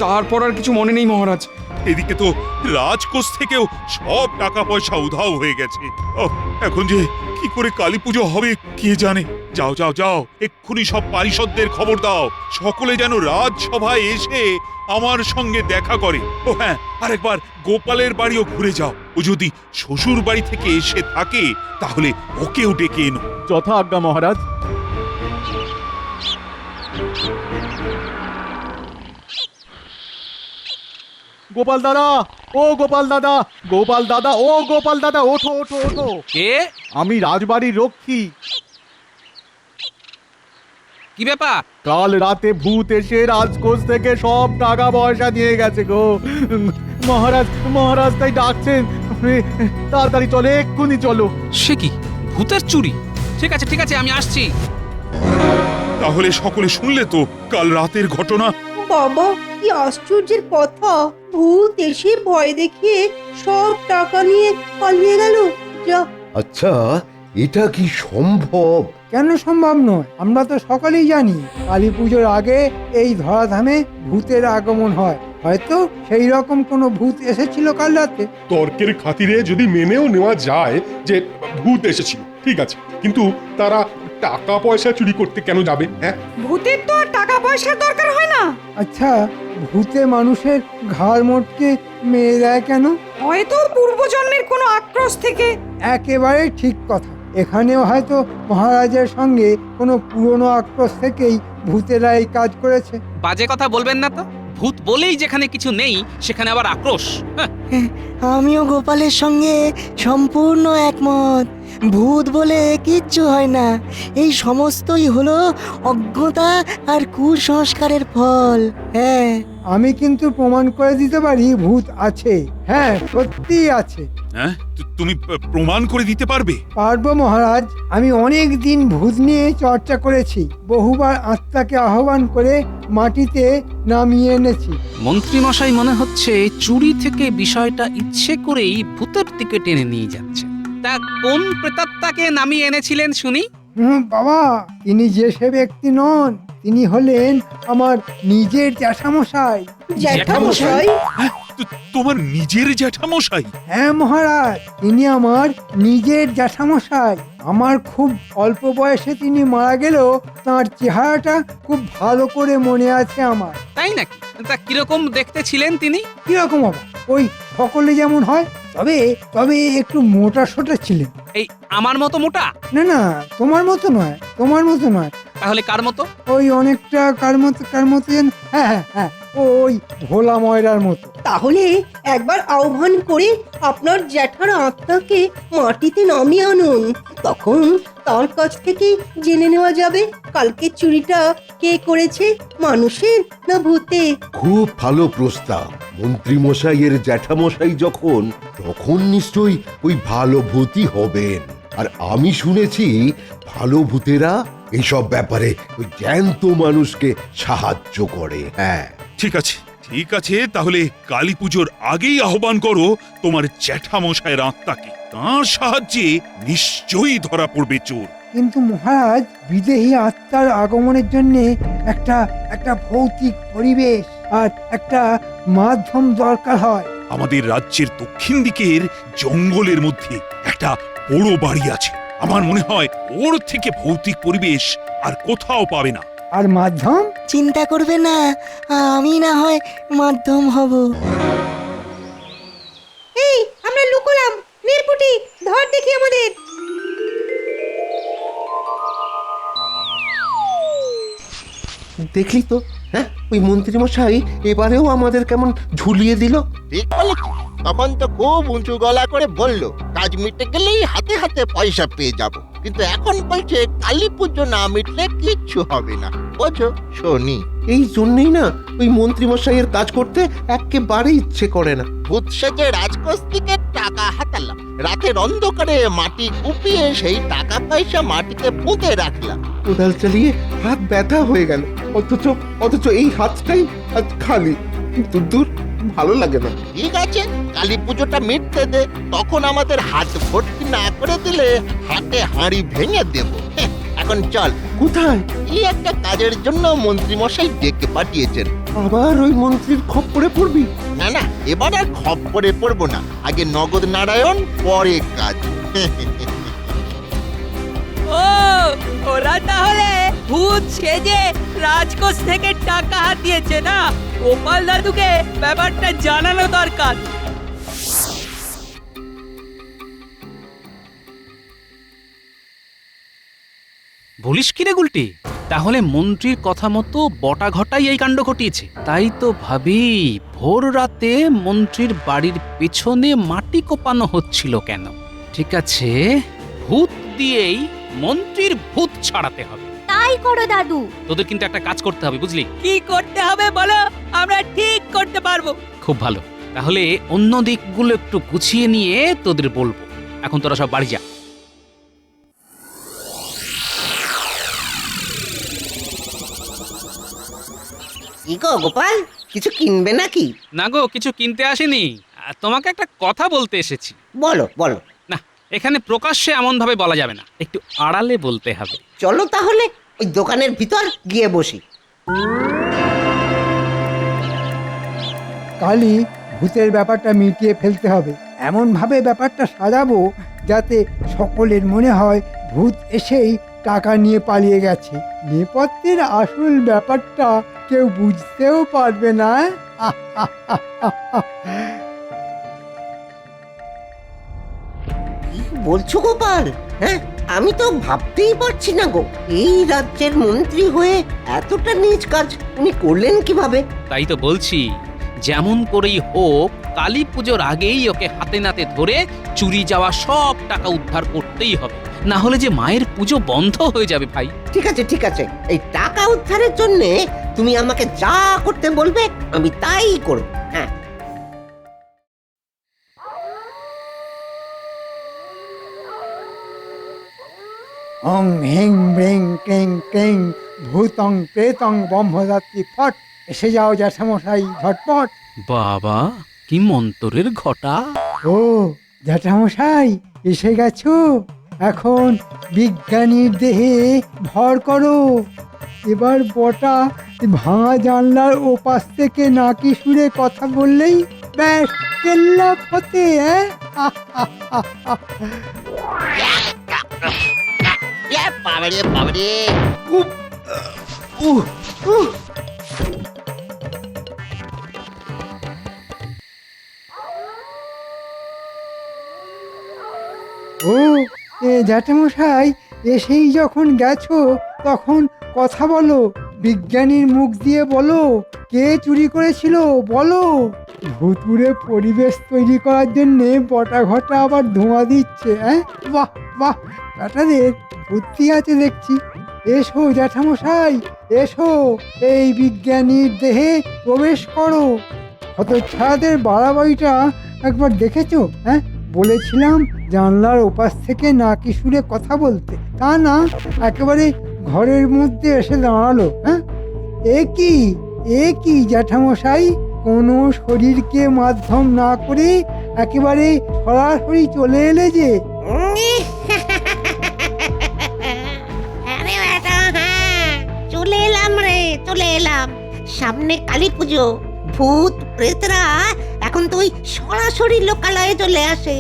তারপর আর কিছু মনে নেই মহারাজ। এদিকে তো রাজকোষ থেকেও সব টাকা পয়সা উধাও হয়ে গেছে। এখন যে কি করে কালী পুজো হবে কে জানে। যাও এক্ষুনি সব পারিষদদের খবর দাও, সকলে যেন রাজসভায় এসে আমার সঙ্গে দেখা করে। ও হ্যাঁ, আরেকবার গোপালের বাড়িও ঘুরে যাও। ও যদি শ্বশুর বাড়ি থেকে এসে থাকে তাহলে ওকেও ডেকে এনো। যথা আজ্ঞা মহারাজ। গোপাল দাদা, ও গোপাল দাদা, গোপাল দাদা, ও গোপাল দাদা, ওঠো ওঠো ওঠো। কে? আমি রাজবাড়ির রক্ষী। কি ব্যাপার? কাল রাতে ভূত এসে রাজকোষ থেকে সব টাকা পয়সা নিয়ে গেছে গো। মহারাজ, মহারাজ তাই ডাকছেন। তাড়াতাড়ি চলো, এক্ষুনি চলো। সে কি, ভূতের চুরি? ঠিক আছে ঠিক আছে, আমি আসছি। তাহলে সকলে শুনলে তো কাল রাতের ঘটনা। বাবা, কি আশ্চর্যের কথা! ভূত এসে ভয় দেখিয়ে সব টাকা নিয়ে পালিয়ে গেল। যা, আচ্ছা, এটা কি সম্ভব? কেন সম্ভব নয়? আমরা তো সকলেই জানি কালী পুজোর আগে এই ধরাধামে ভূতের আগমন হয়। হয়তো সেই রকম কোনো ভূত এসেছিল কাল রাতে। তর্কের খাতিরে যদি মেনেও নেওয়া যায় যে ভূত এসেছিল, ঠিক আছে, কিন্তু তারা টাকা পয়সা চুরি করতে কেন যাবে? হ্যাঁ, ভূতের তো আর টাকা পয়সার দরকার হয় না। আচ্ছা, ভূতে মানুষের ঘাড় মোটকে মেরে দেয় কেন? হয়তো পূর্বজন্মের কোনো আক্রোশ থেকে। একেবারে ঠিক কথা। এখানেও হয়তো মহারাজের সঙ্গে কোনো পুরনো আক্রোশ থেকেই ভূতেরা এই কাজ করেছে। বাজে কথা বলবেন না তো। ভূত বলেই যেখানে কিছু নেই সেখানে আবার আক্রোশ। আমিও গোপালের সঙ্গে সম্পূর্ণ একমত। ভূত বলে কিচ্ছু হয় না, এই সমস্তই হলো অজ্ঞতা আর কুসংস্কারের ফল। হ্যাঁ, আমি কিন্তু প্রমাণ করে দিতে পারি ভূত আছে। হ্যাঁ, সত্যিই আছে। হ্যাঁ, তুমি প্রমাণ করে দিতে পারবে? পারবো মহারাজ। আমি অনেক দিন ভূত নিয়ে চর্চা করেছি, বহুবার আত্মাকে আহ্বান করে মাটিতে নামিয়ে এনেছি। মন্ত্রী মশাই মনে হচ্ছে চুরি থেকে বিষয়টা ইচ্ছে করেই ভূতের দিকে টেনে নিয়ে যাচ্ছে। তা কোন প্রেতাত্মাকে নামিয়ে এনেছিলেন শুনি? বাবা, তিনি যে সে ব্যক্তি নন, তিনি হলেন আমার নিজের জ্যাঠামশাই। জ্যাঠামশাই? তোমার নিজের জ্যাঠামশাই? হ্যাঁ মহারাজ, তিনি আমার নিজের জ্যাঠামশাই। আমার খুব অল্প বয়সে তিনি মারা গেলেও তার চেহারাটা খুব ভালো করে মনে আছে আমার। তাই নাকি? তা কিরকম দেখতে ছিলেন তিনি? কিরকম বাবা? ওই সকলে যেমন হয়, তবে তবে একটু মোটা সোটা ছিলেন। এই আমার মতো মোটা? না না, তোমার মতো নয়, তোমার মতো নয়। তাহলে কার মতো? ওই অনেকটা কার মতো যেন, হ্যাঁ হ্যাঁ হ্যাঁ, ওই ভোলা ময়রার মতো। তাহলে একবার আহ্বান করে আপনার জ্যাঠার আত্মাকে মাটিতে নামিয়ে আনুন। তখন তার কাছ থেকে জেনে নেওয়া যাবে কালকে চুরিটা কে করেছে, মানুষের না ভূতে। খুব ভালো প্রস্তাব। মন্ত্রী মশাইয়ের জ্যাঠামশাই যখন, তখন নিশ্চয়ই ওই ভালো ভূতই হবেন। আর আমি শুনেছি ভালো ভূতেরা এইসব ব্যাপারে ওই জ্যান্ত মানুষকে সাহায্য করে। হ্যাঁ, ঠিক আছে ঠিক আছে, তাহলে কালী পুজোর আগেই আহ্বান করো তোমার জ্যাঠামশায়ের আত্মাকে। তার সাহায্যে নিশ্চয়ই ধরা পড়বে চোর। কিন্তু মহারাজ, বিদেহী আত্মার আগমনের জন্য একটা ভৌতিক পরিবেশ আর একটা মাধ্যম দরকার হয়। আমাদের রাজ্যের দক্ষিণ দিকের জঙ্গলের মধ্যে একটা বড় বাড়ি আছে। আমার মনে হয় ওর থেকে ভৌতিক পরিবেশ আর কোথাও পাবে না। আর মাধ্যম? চিন্তা করবে না, আমি না হয় মাধ্যম হব। এই, আমরা লুকোলাম। নীলপুটি, ধর দেখি আমাদের। দেখলি তো? হ্যাঁ, ওই মন্ত্রী মশাই এবারেও আমাদের কেমন ঝুলিয়ে দিল। ঠিক বলেছি। তখন তো খুব উঁচু গলা করে বলল কাজ মিটে গেলেই হাতে হাতে পয়সা পেয়ে যাব, কিন্তু এখন বলছে কালী পুজো না মিটলে কিচ্ছু হবে না। বোঝো শনি, এই জন্যই না ওই মন্ত্রী মশাইয়ের কাজ করতে একেবারে ইচ্ছে করে না। ভূত সেজে রাজকোষ থেকে টাকা হাতালাম, রাতের অন্ধকারে মাটি কুপিয়ে সেই টাকা পয়সা মাটিতে পুঁতে রাখলাম। কোদাল চালিয়ে হাত ব্যথা হয়ে গেল, অথচ এই হাতটাই আজ খালি। দূর, ভালো লাগে না। ঠিক আছে, কালী পুজোটা মিটতে দে, তখন আমাদের হাত ভর্তি না করে দিলে হাতে হাঁড়ি ভেঙে দেব। এখন চল। কোথায়? এই একটা কাজের জন্য মন্ত্রী মশাই ডেকে পাঠিয়েছেন। আবার ওই মন্ত্রীর খপ্পরে পড়বি? না না, এবার আর খপ্পরে পড়বো না। আগে নগদ নারায়ণ, পরে কাজ। ও, ওরা তাহলে ভূত সেজে রাজকোষ থেকে টাকা হাতিয়েছে না? গোপাল দাদুকে ব্যাপারটা জানানো দরকার। বলিস কি রে গুলটি? তাহলে মন্ত্রীর কথা মতো বটা ঘটাই এই কাণ্ড ঘটিয়েছে। তাই তো ভাবি ভোর রাতে মন্ত্রীর বাড়ির পেছনে মাটি কোপানো হচ্ছিল কেন? ঠিক আছে, ভূত দিয়েই মন্ত্রীর ভূত ছাড়াতে হবে। তাই করো দাদু। তোদের কিন্তু একটা কাজ করতে হবে, বুঝলি? কি করতে হবে বলো, আমরা ঠিক করতে পারবো। খুব ভালো, তাহলে অন্য দিকগুলো একটু গুছিয়ে নিয়ে তোদের বলবো। এখন তোরা সব বাড়ি যা। কি গো গোপাল, কিছু কিনবে নাকি? না গো, কিছু কিনতে আসিনি, তোমাকে একটা কথা বলতে এসেছি। বলো বলো। না, এখানে প্রকাশ্যে এমন ভাবে বলা যাবে না, একটু আড়ালে বলতে হবে। চলো তাহলে ওই দোকানের ভিতর গিয়ে বসি। কালই ভূতের ব্যাপারটা মিটিয়ে ফেলতে হবে, এমন ভাবে ব্যাপারটা সাজাবো যাতে সকলের মনে হয় ভূত এসেই টাকা নিয়ে পালিয়ে গেছে। নেপথ্যের আসল ব্যাপারটা কেউ বুঝতেও পারবে না। কি বলছো গোপাল? হ্যাঁ, আমি তো ভাবতেই পারছি না গো, এই রাজ্যের মন্ত্রী হয়ে এতটা নীচ কাজ উনি করলেন কিভাবে? তাই তো বলছি, যেমন করেই হোক কালী পুজোর আগেই ওকে হাতে নাতে ধরে চুরি যাওয়া সব টাকা উদ্ধার করতেই হবে, না হলে যে মায়ের পুজো বন্ধ হয়ে যাবে ভাই। ঠিক আছে ঠিক আছে, এই টাকা উদ্ধারের জন্য তুমি আমাকে যা করতে বলবে আমি তাই করব। হ্যাঁ, অং হেং ব্রেং ক্রেং ক্রেং ভূতং প্রেতং ব্রহ্মদাত্রী ফট। এসে যাও জ্যাঠামশাই ঝটপট। বাবা, কি মন্তরের ঘটা! ও জ্যাঠামশাই এসে গেছো, এখন বিজ্ঞানীর দেহে ভর করো। এবার বটা ভাঙা জানলার ওপাশ থেকে নাকি সুরে কথা বললেই ব্যাস কেল্লা ফতে। বাবারে বাবারে, ও জ্যাঠামশাই এসেই যখন গেছো তখন কথা বলো, বিজ্ঞানীর মুখ দিয়ে বলো কে চুরি করেছিল বলো। ভুতুড়ে পরিবেশ তৈরি করার জন্যে বটা ঘটা আবার ধোঁয়া দিচ্ছে। বাহ বাহ, ব্যাটাদের বুদ্ধি আছে দেখছি। এসো জ্যাঠামশাই এসো, এই বিজ্ঞানীর দেহে প্রবেশ করো। হতচ্ছাড়াদের বাড়াবাড়িটা একবার দেখেছো? বলেছিলাম জানলার ওপাশ থেকে নাকি সুরে কথা বলতে, তা না একেবারে ঘরের মধ্যে এসে দাঁড়ালো। এ কি জ্যাঠামশাই, কোনো শরীরকে মাধ্যম না করে একেবারে সরাসরি চলে এলে যে। চলে এলাম রে, চলে এলাম। সামনে কালী পুজো, ভূত প্রেতরা এখন তো ওই সরাসরি লোকালয়ে চলে আসে।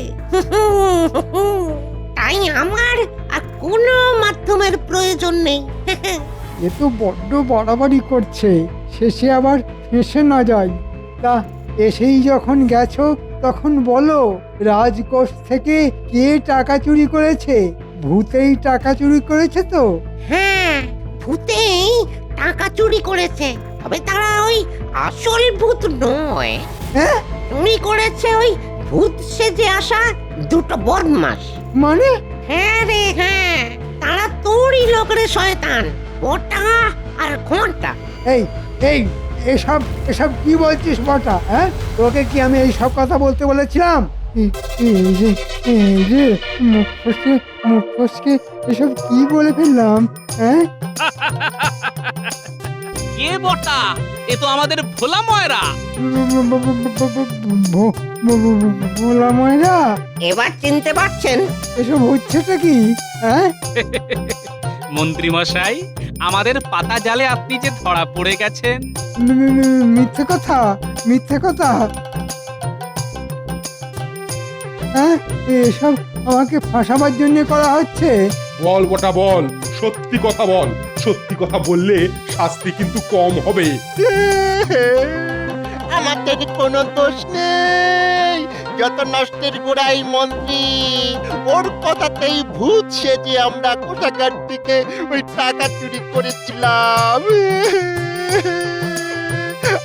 তাই আমার আর কোনো মাধ্যমের প্রয়োজন নেই। এ তো বড্ড বাড়াবাড়ি করছে, শেষে আবার ফেঁসে না যায়। তা এসেই যখন গেছো তখন বলো রাজকোষ থেকে কে টাকা চুরি করেছে? ভূতেই টাকা চুরি করেছে তো? হ্যাঁ, ভূতেই টাকা চুরি করেছে, তবে তারা ওই আসল ভূত নয়। চুরি করেছে ওই ভূত সেজে আসা দুটো বদমাস। মানে? হ্যাঁ রে হ্যাঁ, তারা তোরই লোক রে শয়তান, বটা আর ঘন্টা। এই এই এসব এসব কি বলছিস বটা? তোকে কি আমি এই সব কথা বলতে বলেছিলাম? এই যে মুখ ফসকে এসব কি বলে ফেললাম? কে বটা? এ তো আমাদের ভোলা ময়রা। ভোলা ময়রা? এবার চিনতে পারছেন? এসব হচ্ছেটা কি? মন্ত্রী মশাই, আমাদের পাতা জালে আপনি যে ধরা পড়ে গেছেন। মিথ্যে কথা, মিথ্যে কথা। এসব আমাকে ফাঁসাবার জন্য করা হচ্ছে। বল বটা বল, সত্যি কথা বল। সত্যি কথা বললে শাস্তি কিন্তু কম হবে। আমার তো কোনো দোষ নেই, যত নষ্টের গোড়াই মন্ত্রী, ওর কথাতেই ভূত সেজে আমরা কোষাগার থেকে ওই টাকা চুরি করেছিলাম।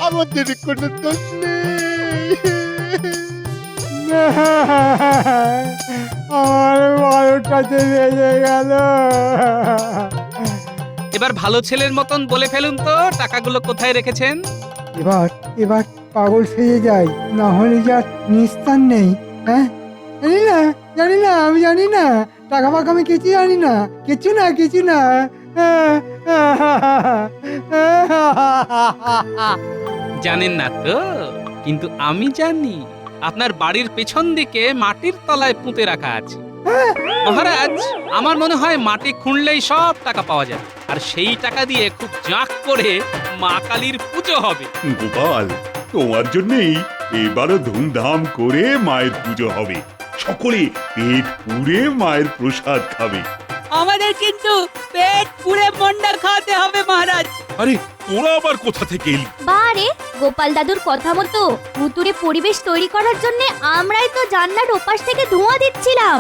আমাদের কোনো দোষ নেই। আমার বারোটাতে বেজে গেল। এবার ভালো ছেলের মতন বলে ফেলুন তো টাকাগুলো কোথায় রেখেছেন। এবার এবার পাগল সেজে যাই, না হলে যার নিস্তার নেই। হ্যাঁ, জানি না, আমি জানি না, টাকা ফাঁকা আমি কিছু জানি না, কিছু না। জানেন না তো, কিন্তু আমি জানি আপনার বাড়ির পেছন দিকে মাটির তলায় পুঁতে রাখা আছে। মহারাজ, আমার মনে হয় মাটি খুঁড়লেই সব টাকা পাওয়া যাবে, আর সেই টাকা দিয়ে খুব জাঁক করে মা কালীর পুজো হবে। গোপাল, তোমার জন্যই এবারও ধুমধাম করে মায়ের পুজো হবে। সকলে পেট পুড়ে মায়ের প্রসাদ খাবে। আমাদের কিন্তু পেট পুড়ে মন্ডা খাওয়াতে হবে মহারাজ। আরে তোরা আবার কোথা থেকে এলি? বারে গোপাল দাদুর কথা মতো ভুতুড়ে পরিবেশ তৈরি করার জন্য আমরাই তো জানলার ওপাশ থেকে ধোঁয়া দিচ্ছিলাম।